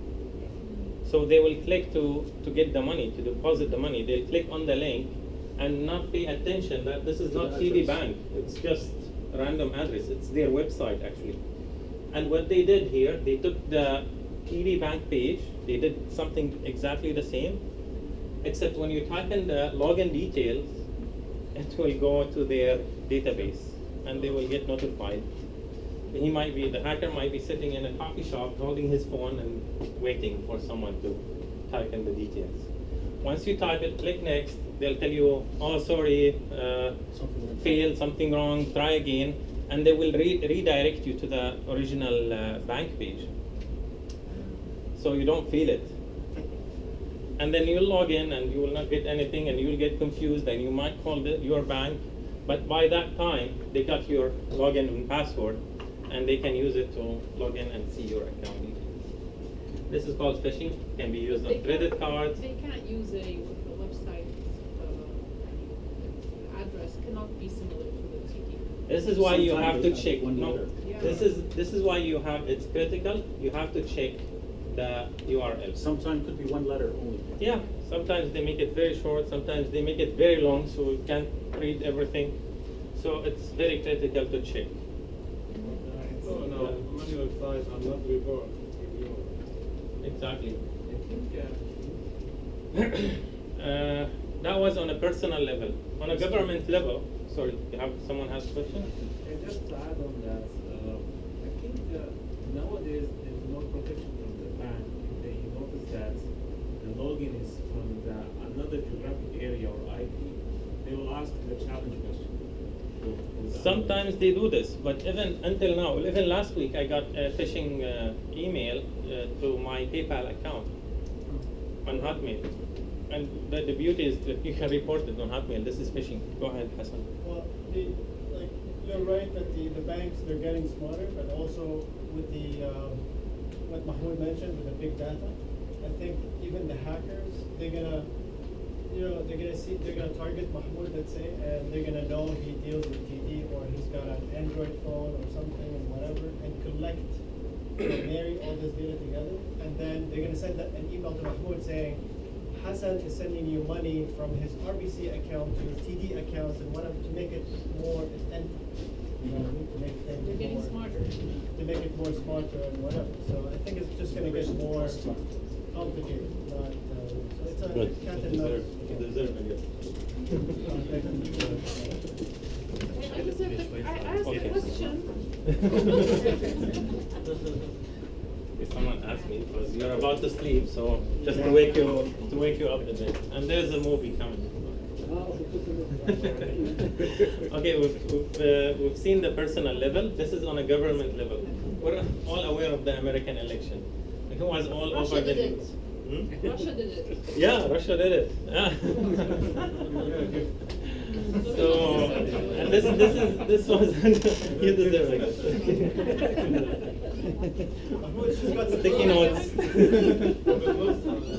So they will click to get the money, to deposit the money. They'll click on the link and not pay attention that this is not TD Bank. It's just a random address. It's their website actually. And what they did here, they took the TD Bank page, they did something exactly the same, except when you type in the login details, it will go to their database and they will get notified. The hacker might be sitting in a coffee shop holding his phone and waiting for someone to type in the details. Once you type it, click next, they'll tell you, oh sorry, failed, something wrong, try again, and they will redirect you to the original bank page. So you don't feel it. And then you'll log in and you will not get anything and you will get confused and you might call your bank, but by that time they got your login and password and they can use it to log in and see your account details. This is called phishing. It can be used on credit cards. They can't use a website address cannot be similar to the TD. This is why you have to check. No, Yeah. This is why you have. It's critical. You have to check the URL. Sometimes could be one letter only. Yeah. Sometimes they make it very short. Sometimes they make it very long, so you can't read everything. So it's very critical to check. No, manual sites are not reborn. Exactly. I think That was on a personal level. On a government level, sorry, someone has a question? just to add on that, I think nowadays there's more protection from the bank. If they notice that the login is from another geographic area or IP, they will ask the challenge question. Sometimes they do this, but even until now, even last week, I got a phishing email to my PayPal account on Hotmail. And the beauty is that you can report it on Hotmail. This is phishing. Go ahead, Hassan. Well, you're right that the banks, they're getting smarter, but also with what Mahmoud mentioned with the big data, I think even the hackers, they're gonna target Mahmoud, let's say, and they're gonna know he deals with TD or he's got an Android phone or something and whatever, and collect, marry all this data together, and then they're gonna send an email to Mahmoud saying, Hassan is sending you money from his RBC account to your TD account and whatever, to make it more authentic. You know, to make things They're getting more, smarter. to make it more smarter and whatever. So I think it's just gonna get more complicated. Not, so it's a Good. cat and You mouse. deserve it, yes. I asked a Okay. question. If someone asked me, because you're about to sleep, so just to wake you up a bit. And there's a movie coming. Okay, we've seen the personal level. This is on a government level. We're all aware of the American election. It was all Russia over the did it. news. Hmm? Russia did it. Yeah, Russia did it. Yeah. So, and this was you deserve it. Mahmoud, she's got the Sticky proof. notes.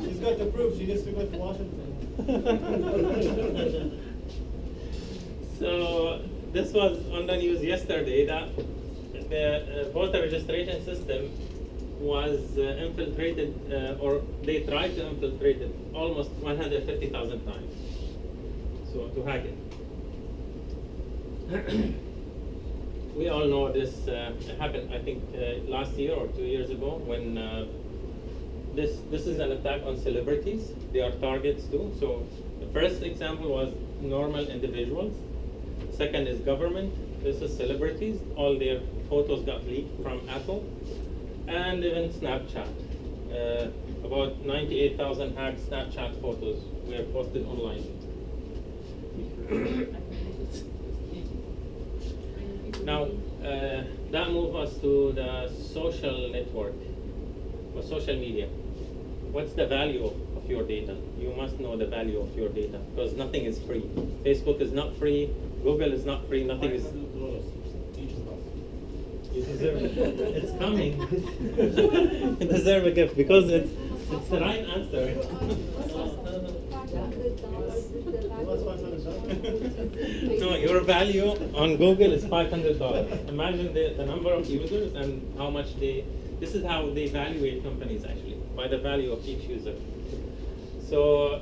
She's got the proof. She needs to go to Washington. So this was on the news yesterday that the voter registration system was infiltrated, or they tried to infiltrate it almost 150,000 times. So to hack it. We all know this happened, I think, last year or 2 years ago when this is an attack on celebrities. They are targets too. So the first example was normal individuals. Second is government. This is celebrities. All their photos got leaked from Apple. And even Snapchat. About 98,000 hacked Snapchat photos were posted online. Now, that moves us to the social network, or social media. What's the value of your data? You must know the value of your data, because nothing is free. Facebook is not free, Google is not free, nothing is... You deserve it. It's coming. You deserve a gift, because it's the right answer. No, your value on Google is $500. Imagine the number of users and how much this is how they evaluate companies actually, by the value of each user. So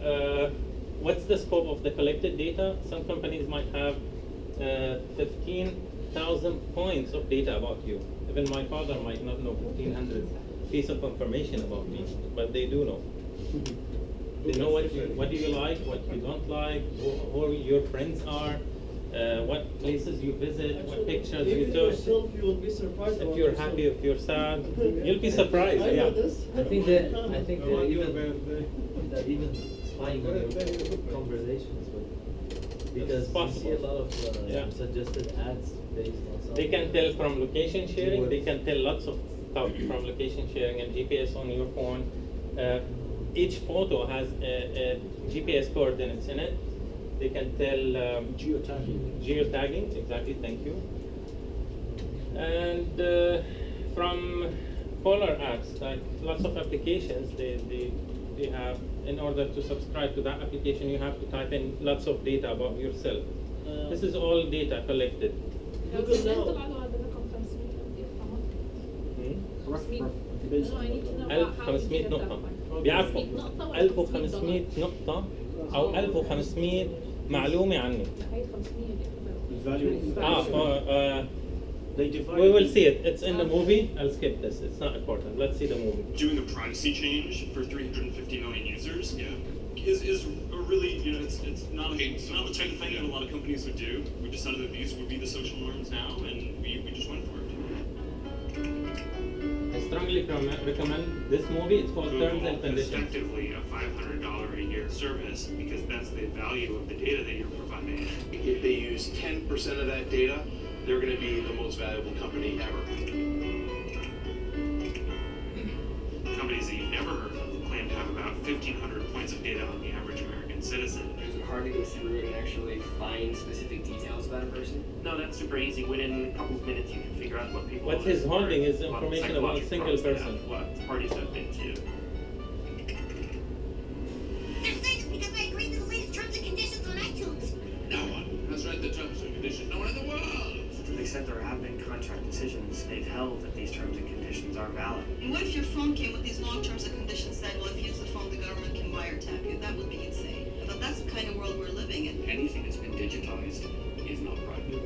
what's the scope of the collected data? Some companies might have 15,000 points of data about you. Even my father might not know 1,500 pieces of information about me, but they do know. They know what do you like, what you don't like, who your friends are, what places you visit, what pictures you took. Yourself, you will be surprised If about you're yourself. happy, if you're sad, you'll be surprised. I Yeah. know this. I think that even spying on your conversations would, because you possible. see a lot of Yeah. suggested ads based on something. They can tell from location sharing. They can tell lots of stuff from location sharing and GPS on your phone. Each photo has a GPS coordinates in it. They can tell geotagging, exactly. Thank you. And from caller apps, like lots of applications, they have. In order to subscribe to that application, you have to type in lots of data about yourself. This is all data collected. Google now. Hmm? 1500 نقطة بيعرفوا 1500 نقطة أو 1500 معلومة عني. They divide. We will see it. It's in the movie. I'll skip this. It's not important. Let's see the movie. Doing a privacy change for 350 million users is a really, you know, it's not the type of thing that a lot of companies would do. We decided that these would be the social norms now, and we just went for it. I strongly recommend this movie. It's called Terms and Conditions. Effectively a $500 a year service because that's the value of the data that you're providing. If they use 10% of that data, they're going to be the most valuable company ever. Companies that you've never heard of claim to have about 1,500 points of data on the average American citizen. Is it hard to go through it and actually find specific details about a person? No, that's super easy. Within a couple of minutes, you can figure out what people. What he's holding is information about a single person. What parties have been to. They're saying it's because I agreed to the latest terms and conditions on iTunes. No one has read the terms and conditions. No one in the world. To the extent there have been contract decisions, they've held that these terms and conditions are valid. And what if your phone came with these long terms and conditions saying, well, if you use the phone, the government can wiretap you? That would be insane. But that's the kind of world we're living in. Anything that's been digitized is not private.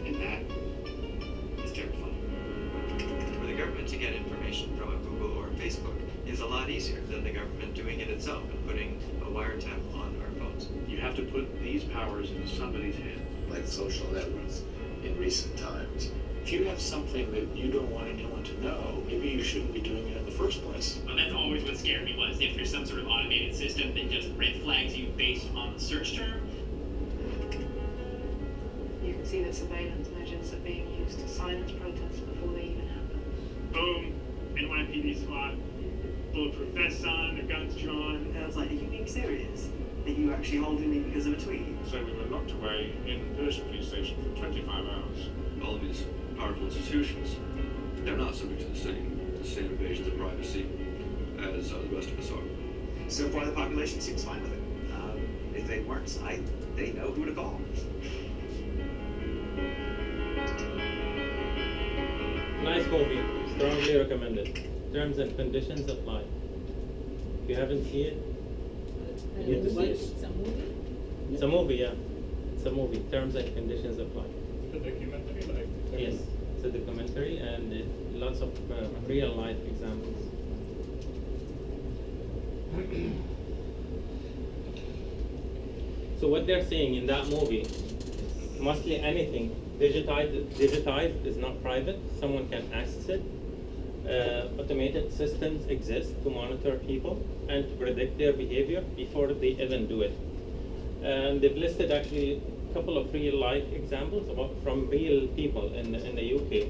And that is terrifying. For the government to get information from a Google or a Facebook is a lot easier than the government doing it itself and putting a wiretap on our phones. You have to put these powers in somebody's hand. Like social networks in recent times. If you have something that you don't want anyone to know, maybe you shouldn't be doing it in the first place. Well, that's always what scared me was if there's some sort of automated system that just red flags you based on the search term. You can see that surveillance measures are being used to silence protests before they even happen. Boom, NYPD SWAT, bulletproof vests on, their guns drawn. I was like, are you being serious? Are you actually holding me because of a tweet? So we were locked away in the Persian police station for 25 hours. All of these powerful institutions, they're not subject to the same invasions of privacy as the rest of us are. So far, the population seems fine with it. If they weren't, they know who to call. Nice movie. Strongly recommended. Terms and conditions apply. If you haven't seen it, you need to see it. It's a movie? It's a movie, yeah. It's a movie. Terms and conditions apply. The documentary, like. Yes, it's a documentary and lots of real life examples. So what they're saying in that movie, mostly anything digitized is not private. Someone can access it. Automated systems exist to monitor people and to predict their behavior before they even do it. And they've listed actually a couple of real life examples from real people in the UK.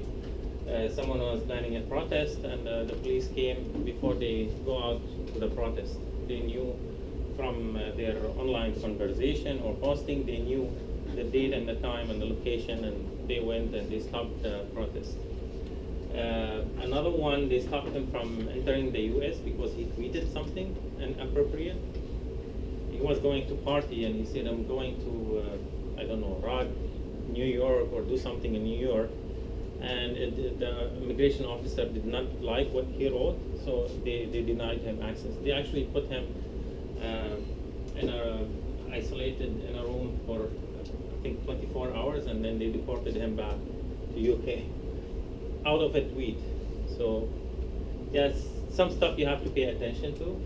Someone was planning a protest and the police came before they go out to the protest. They knew from their online conversation or posting, they knew the date and the time and the location, and they went and they stopped the protest. Another one, they stopped him from entering the US because he tweeted something inappropriate. He was going to party and he said, I'm going to, I don't know, rob New York or do something in New York. And the immigration officer did not like what he wrote, so they denied him access. They actually put him isolated in a room for, I think, 24 hours, and then they deported him back to UK out of a tweet. So yes, some stuff you have to pay attention to.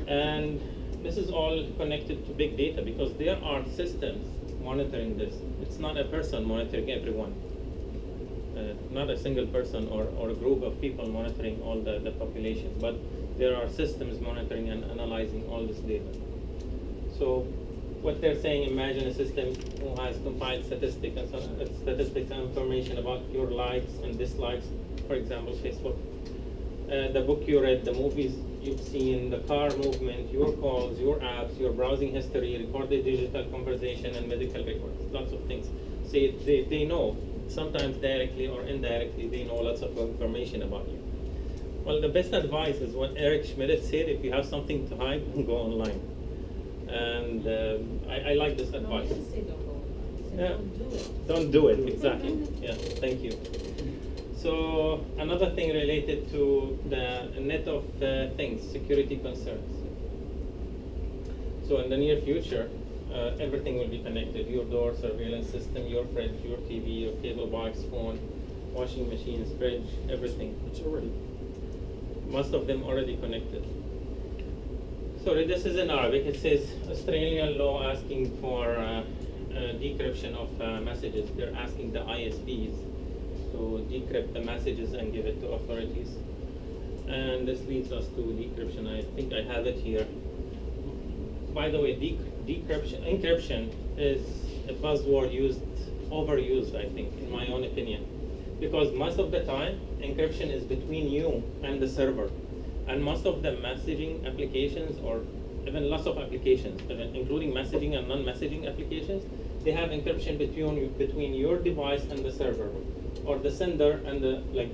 And this is all connected to big data because there are systems monitoring this. It's not a person monitoring everyone. Not a single person or a group of people monitoring all the population, but there are systems monitoring and analyzing all this data. So what they're saying, imagine a system who has compiled statistics and information about your likes and dislikes, for example, Facebook. The book you read, the movies you've seen, the car movement, your calls, your apps, your browsing history, recorded digital conversation, and medical records, lots of things. See, they know, sometimes directly or indirectly, they know lots of information about you. Well, the best advice is what Eric Schmidt said, if you have something to hide, go online. And I like this advice. No, I didn't say don't go online. I said don't do it. Don't do it, exactly. Yeah, thank you. So another thing related to the Net of Things, security concerns. So in the near future, everything will be connected. Your door surveillance system, your fridge, your TV, your cable box, phone, washing machines, fridge, everything. It's already. Most of them already connected. Sorry, this is in Arabic. It says Australian law asking for decryption of messages. They're asking the ISPs to decrypt the messages and give it to authorities. And this leads us to decryption. I think I have it here. By the way, encryption is a buzzword overused, I think, in my own opinion. Because most of the time, encryption is between you and the server. And most of the messaging applications, or even lots of applications, even including messaging and non-messaging applications, they have encryption between your device and the server, or the sender and the, like,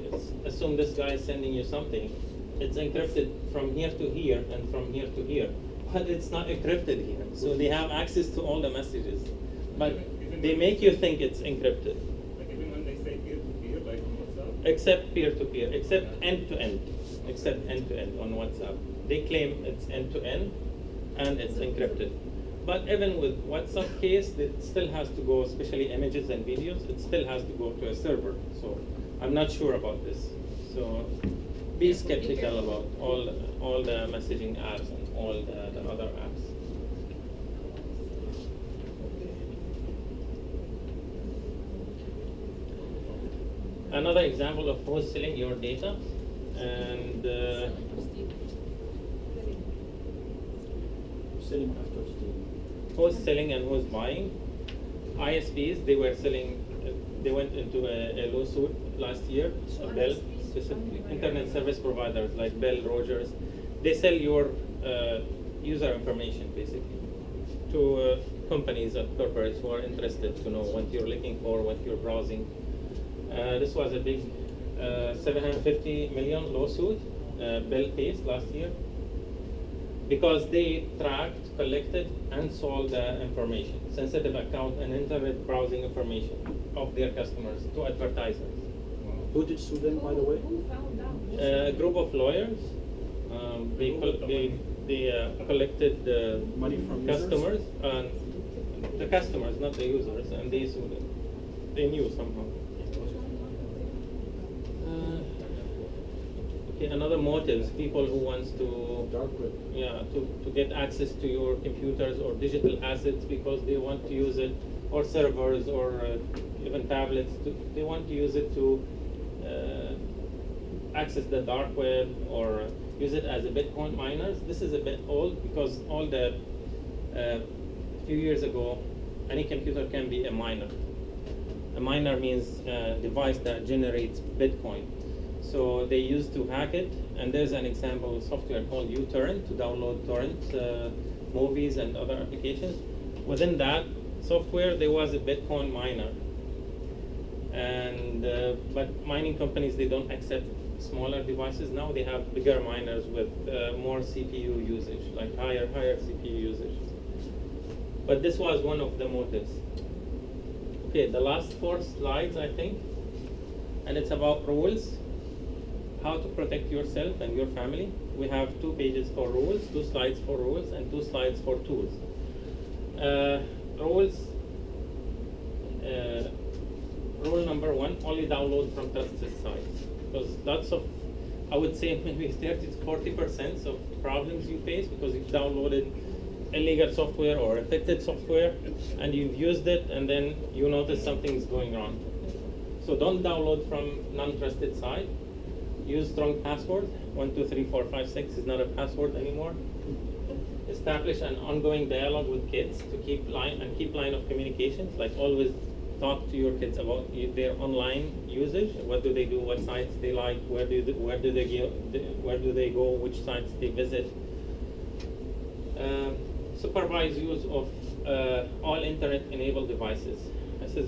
assume this guy is sending you something. It's encrypted from here to here and from here to here, but it's not encrypted here. So they have access to all the messages, but they make you think it's encrypted. Like even when they say peer-to-peer, like on WhatsApp? Except peer-to-peer, except end-to-end, except end-to-end on WhatsApp. They claim it's end-to-end and it's encrypted. But even with WhatsApp case, it still has to go, especially images and videos, it still has to go to a server. So I'm not sure about this. So be skeptical about all the messaging apps and all the other apps. Another example of who's selling your data, and Selling after stealing. who's selling and who's buying. ISPs, they were selling, they went into a lawsuit last year, Bell, specifically, internet service providers like Bell, Rogers. They sell your user information, basically, to companies and corporates who are interested to know what you're looking for, what you're browsing. This was a big 750 million lawsuit Bell faced last year, because they tracked, collected, and sold the information, sensitive account and internet browsing information of their customers to advertisers. Who did sue them, by the way? Who found out? A group of lawyers. They collected money from customers, and the customers, not the users, and they sued them. They knew somehow. Another motive is people who wants to to get access to your computers or digital assets because they want to use it, or servers, or even tablets. They want to use it to access the dark web or use it as a Bitcoin miners. This is a bit old, because all the few years ago, any computer can be a miner. A miner means a device that generates Bitcoin. So they used to hack it, and there's an example of software called uTorrent to download torrent movies and other applications. Within that software, there was a Bitcoin miner. And but mining companies, they don't accept smaller devices now. They have bigger miners with more CPU usage, like higher CPU usage. But this was one of the motives. Okay, the last 4 slides, I think, and it's about rules. How to protect yourself and your family. We have 2 pages for rules, 2 slides for rules, and 2 slides for tools. Rules. Rule number 1: only download from trusted sites. Because lots of, I would say maybe 30 to 40% of problems you face because you've downloaded illegal software or affected software, and you've used it, and then you notice something's going wrong. So don't download from non-trusted site. Use strong password. 1, 2, 3, 4, 5, 6 is not a password anymore. Establish an ongoing dialogue with kids to keep line of communications. Like, always talk to your kids about their online usage. What do they do? What sites they like? Where do they go? Which sites they visit? Supervise use of all internet-enabled devices.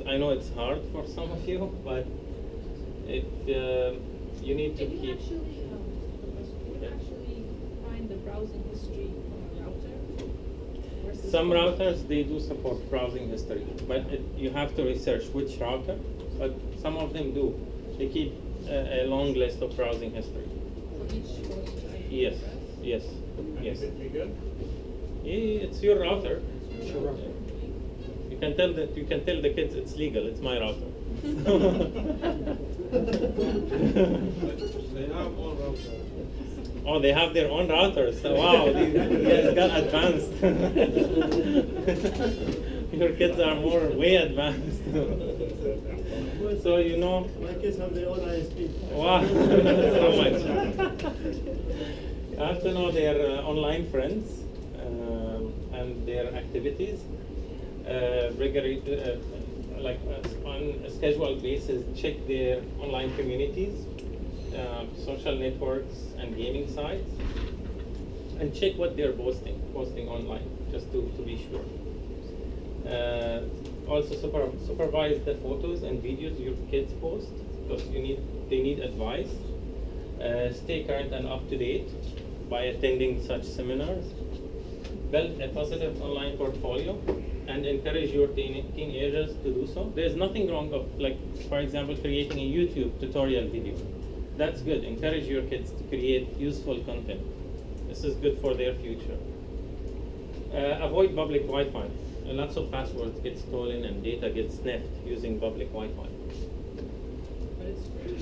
I know it's hard for some of you, but if you need to keep. Can you actually find the browsing history from a router? versus Some routers, they do support browsing history, but you have to research which router. But some of them do. They keep a long list of browsing history. For each host, right? Yes, yes, yes. Is it legal? It's your router. It's your router. can tell the kids it's legal. It's my router. They have all routers. Oh, they have their own routers. So, wow, these guys got advanced. Your kids are way advanced. So you know. My kids have their own ISP. Wow, so much. You have to know their online friends and their activities. Regularly, on a scheduled basis, check their online communities, social networks, and gaming sites, and check what they're posting online, just to be sure. Also supervise the photos and videos your kids post, because they need advice. Stay current and up to date by attending such seminars. Build a positive online portfolio and encourage your teenagers to do so. There's nothing wrong of, like, for example, creating a YouTube tutorial video. That's good. Encourage your kids to create useful content. This is good for their future. Avoid public Wi-Fi. Lots of passwords get stolen and data gets sniffed using public Wi-Fi. But it's free.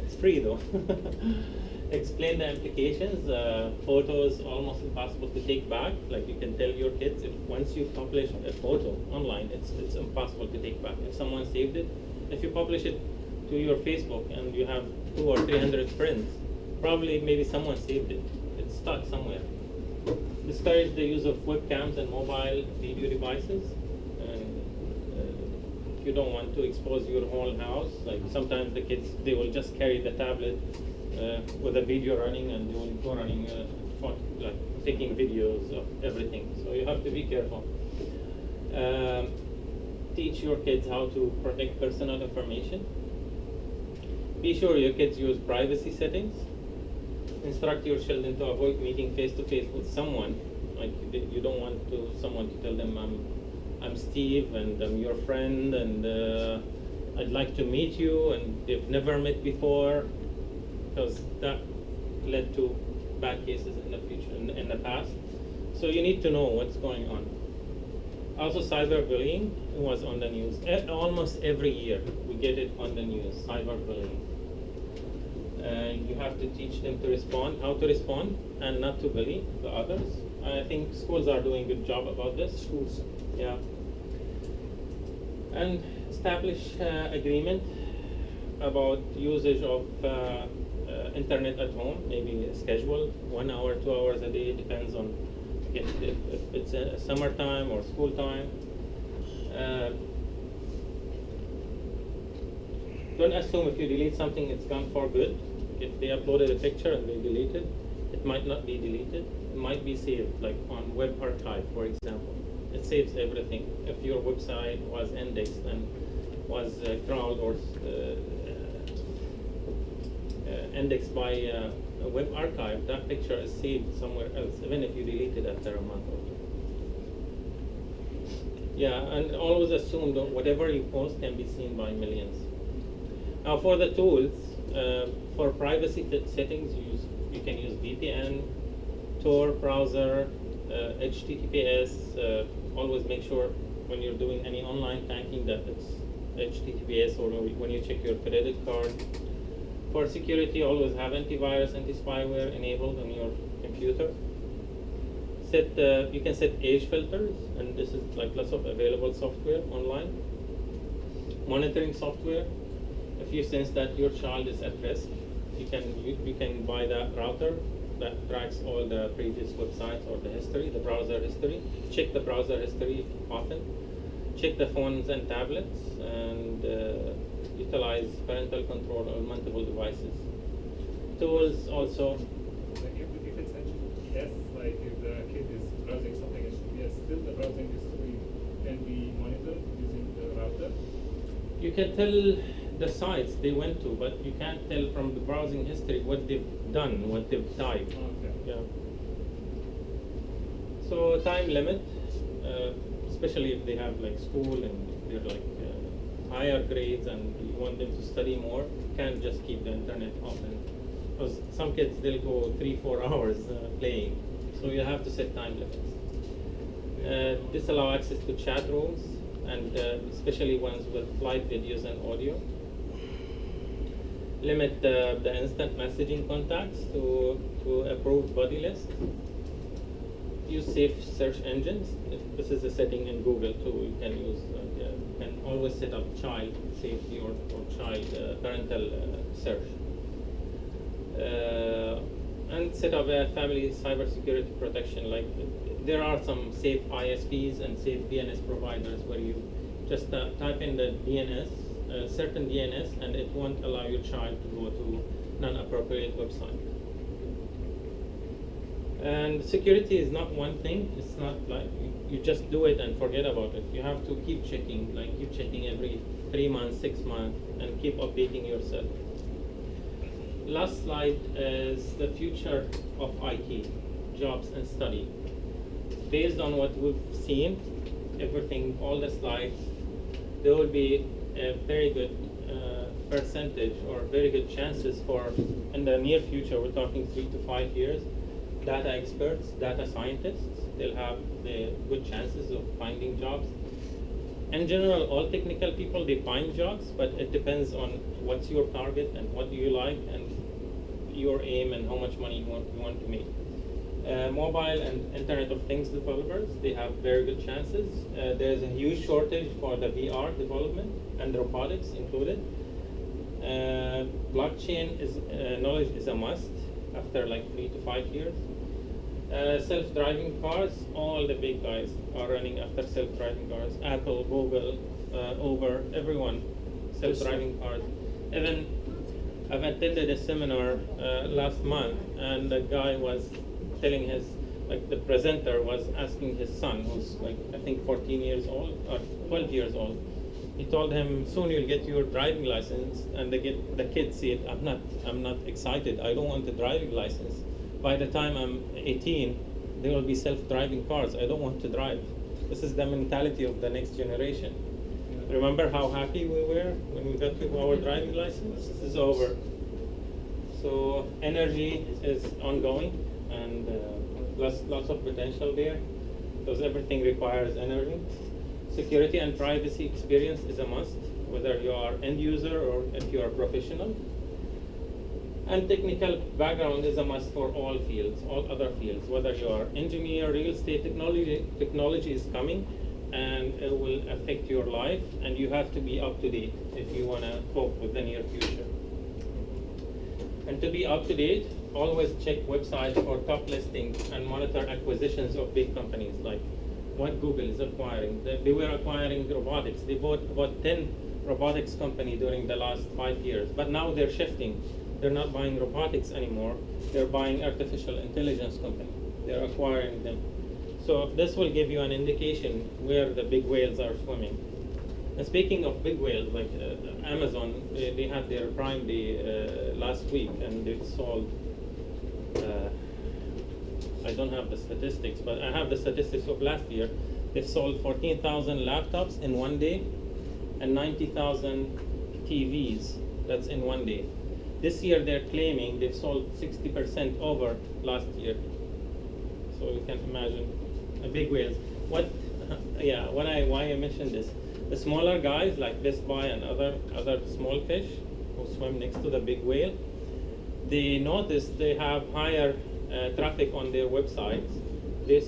It's free though. Explain the implications. Photos almost impossible to take back. Like, you can tell your kids, if once you publish a photo online, it's impossible to take back. If someone saved it, if you publish it to your Facebook and you have 200 or 300 friends, probably maybe someone saved it. It's stuck somewhere. Discourage the use of webcams and mobile video devices. And if you don't want to expose your whole house, like sometimes the kids, they will just carry the tablet with a video running, and they will go running, like taking videos of everything. So you have to be careful. Teach your kids how to protect personal information. Be sure your kids use privacy settings. Instruct your children to avoid meeting face-to-face with someone. Like, you don't want someone to tell them, I'm Steve and I'm your friend and I'd like to meet you, and they've never met before, because that led to bad cases in the future, in the past. So you need to know what's going on. Also, cyberbullying was on the news. Almost every year we get it on the news, cyberbullying. You have to teach them to respond, how to respond, and not to bully the others. I think schools are doing a good job about this. Schools, yeah. And establish agreement about usage of internet at home. Maybe schedule 1 hour, 2 hours a day. Depends on if it's a summertime or school time. Don't assume if you delete something, it's gone for good. If they uploaded a picture and they deleted, it might not be deleted. It might be saved, like on web archive, for example. It saves everything. If your website was indexed and was crawled or indexed by a web archive, that picture is saved somewhere else, even if you delete it after a month or two. Yeah, and always assume that whatever you post can be seen by millions. Now, for the tools, for privacy settings, you can use VPN, Tor browser, HTTPS. Always make sure when you're doing any online banking that it's HTTPS, or when you check your credit card. For security, always have antivirus, anti-spyware enabled on your computer. You can set age filters, and this is like lots of available software online. Monitoring software. If you sense that your child is at risk, you can buy that router that tracks all the previous websites or the history, the browser history. Check the browser history often. Check the phones and tablets, and utilize parental control on multiple devices. Tools also. If it's HTTPS, like if the kid is browsing something HTTPS, still the browsing history can be monitored using the router? You can tell the sites they went to, but you can't tell from the browsing history what they've done, what they've typed. Okay. Yeah. So time limit, especially if they have like school and they're like higher grades and you want them to study more, you can't just keep the internet open. Because some kids, they'll go 3-4 hours playing. So you have to set time limits. disallow access to chat rooms, and especially ones with live videos and audio. Limit the instant messaging contacts to approved body list. Use safe search engines. This is a setting in Google too. You can use, you can always set up child safety or child parental search. And set up a family cybersecurity protection. Like there are some safe ISPs and safe DNS providers where you just type in the DNS, certain DNS, and it won't allow your child to go to non-appropriate website. And security is not one thing. It's not like you just do it and forget about it. You have to keep checking, like keep checking every 3 months, 6 months, and keep updating yourself. Last slide is the future of IT, jobs and study. Based on what we've seen, everything, all the slides, there will be a very good percentage or very good chances for, in the near future, we're talking 3 to 5 years, data experts, data scientists, they'll have the good chances of finding jobs. In general, all technical people, they find jobs, but it depends on what's your target and what do you like and your aim and how much money you want to make. Mobile and Internet of Things developers, they have very good chances. There's a huge shortage for the VR development and robotics included. Blockchain knowledge is a must after like 3 to 5 years. Self-driving cars, all the big guys are running after self-driving cars. Apple, Google, Uber, everyone, self-driving cars. Even I've attended a seminar last month, and the guy was telling the presenter was asking his son, who's like, I think 14 years old or 12 years old. He told him, soon you'll get your driving license, and the kid said, I'm not excited. I don't want a driving license. By the time I'm 18, there will be self-driving cars. I don't want to drive. This is the mentality of the next generation. Remember how happy we were when we got our driving license? This is over. So energy is ongoing, and lots of potential there, because everything requires energy. Security and privacy experience is a must, whether you are end user or if you are professional. And technical background is a must for all fields, all other fields, whether you are engineer, real estate, technology is coming, and it will affect your life, and you have to be up to date if you want to cope with the near future. And to be up to date, always check websites for top listings and monitor acquisitions of big companies, like what Google is acquiring. They were acquiring robotics. They bought about 10 robotics companies during the last 5 years, but now they're shifting. They're not buying robotics anymore. They're buying artificial intelligence company. They're acquiring them. So this will give you an indication where the big whales are swimming. And speaking of big whales, like Amazon, they had their Prime Day last week, and they've sold, I don't have the statistics, but I have the statistics of last year. They've sold 14,000 laptops in one day and 90,000 TVs. That's in one day. This year they're claiming they've sold 60% over last year. So you can imagine a big whales. Why I mentioned this, the smaller guys like Best Buy and other small fish who swim next to the big whale, they noticed they have higher traffic on their websites.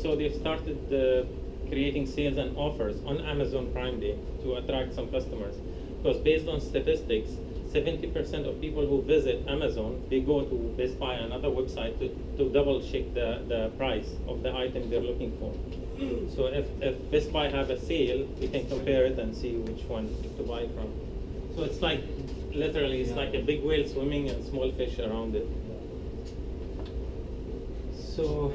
So they've started creating sales and offers on Amazon Prime Day to attract some customers. Because based on statistics, 70% of people who visit Amazon, they go to Best Buy and other website to double check the price of the item they're looking for. So if Best Buy have a sale, we can compare it and see which one to buy from. So it's like, literally, it's like a big whale swimming and small fish around it. So,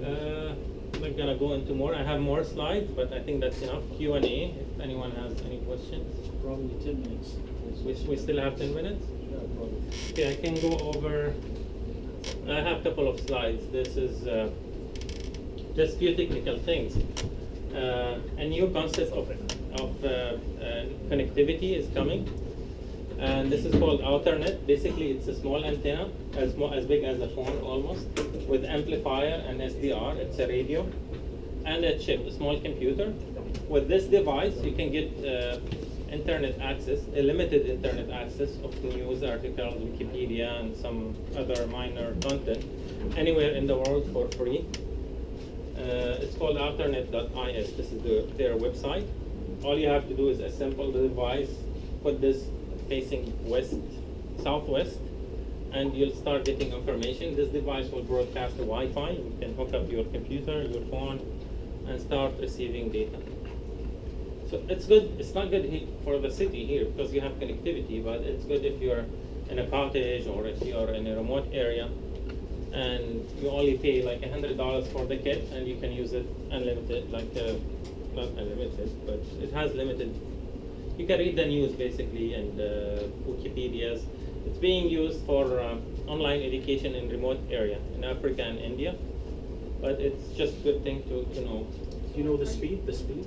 I'm not gonna go into more. I have more slides, but I think that's enough. Q&A, if anyone has any questions. Probably 10 minutes. We still have 10 minutes? Yeah, probably. Okay, I can go over, I have a couple of slides. This is just few technical things. A new concept of connectivity is coming, and this is called Outernet. Basically, it's a small antenna, as big as a phone almost, with amplifier and SDR. It's a radio. and a chip, a small computer. With this device, you can get internet access, a limited internet access of news articles, Wikipedia, and some other minor content anywhere in the world for free. It's called alternate.is. This is their website. All you have to do is assemble the device, put this facing southwest, and you'll start getting information. This device will broadcast the Wi-Fi. You can hook up your computer, your phone, and start receiving data. So it's good. It's not good for the city here because you have connectivity, but it's good if you're in a cottage or if you're in a remote area and you only pay like $100 for the kit and you can use it unlimited, like not unlimited, but it has limited. You can read the news basically and Wikipedias. It's being used for online education in remote area in Africa and India, but it's just a good thing to know. Do you know the speed? The speed?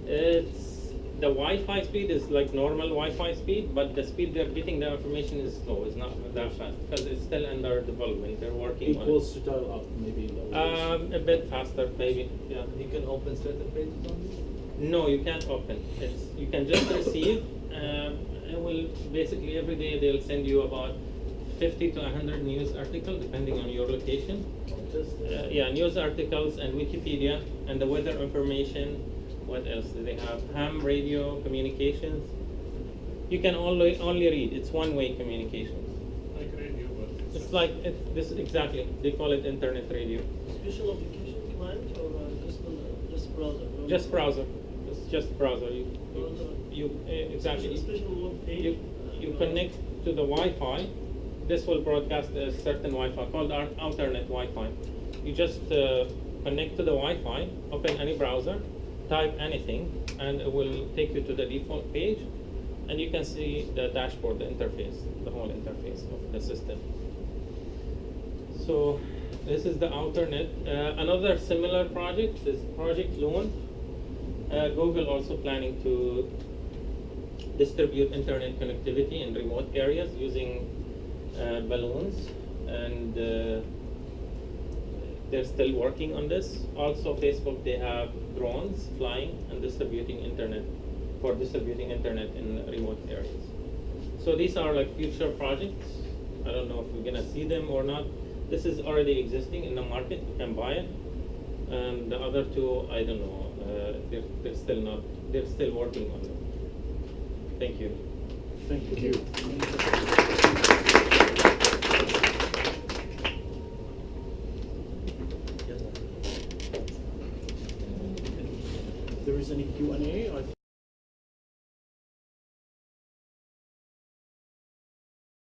It's the Wi-Fi speed is like normal Wi-Fi speed, but the speed they're getting the information is slow. It's not that fast because it's still under development. They're working Equals on to dial up, maybe. a bit faster, maybe. Yeah. You can open certain pages on this? No, you can't open. You can just receive. It will basically every day they'll send you about 50 to 100 news articles depending on your location. Yeah, news articles and Wikipedia and the weather information. What else do they have? Ham radio communications. You can only read. It's one-way communications. Like radio, but It's like this exactly. They call it internet radio. Special application client or just browser? No? Just browser. It's just browser. Exactly. Special web page. You connect to the Wi-Fi. This will broadcast a certain Wi-Fi called alternate Wi-Fi. You just connect to the Wi-Fi, open any browser, type anything, and it will take you to the default page, and you can see the dashboard, the interface, the whole interface of the system. So this is the alternate. Another similar project is Project Loon. Google also planning to distribute internet connectivity in remote areas using balloons, and they're still working on this. Also, Facebook, they have drones flying and distributing internet in remote areas. So these are like future projects. I don't know if we're gonna see them or not. This is already existing in the market. You can buy it. And the other two, I don't know. They're still not. They're still working on them. Thank you. Thank you. If there is any Q&A,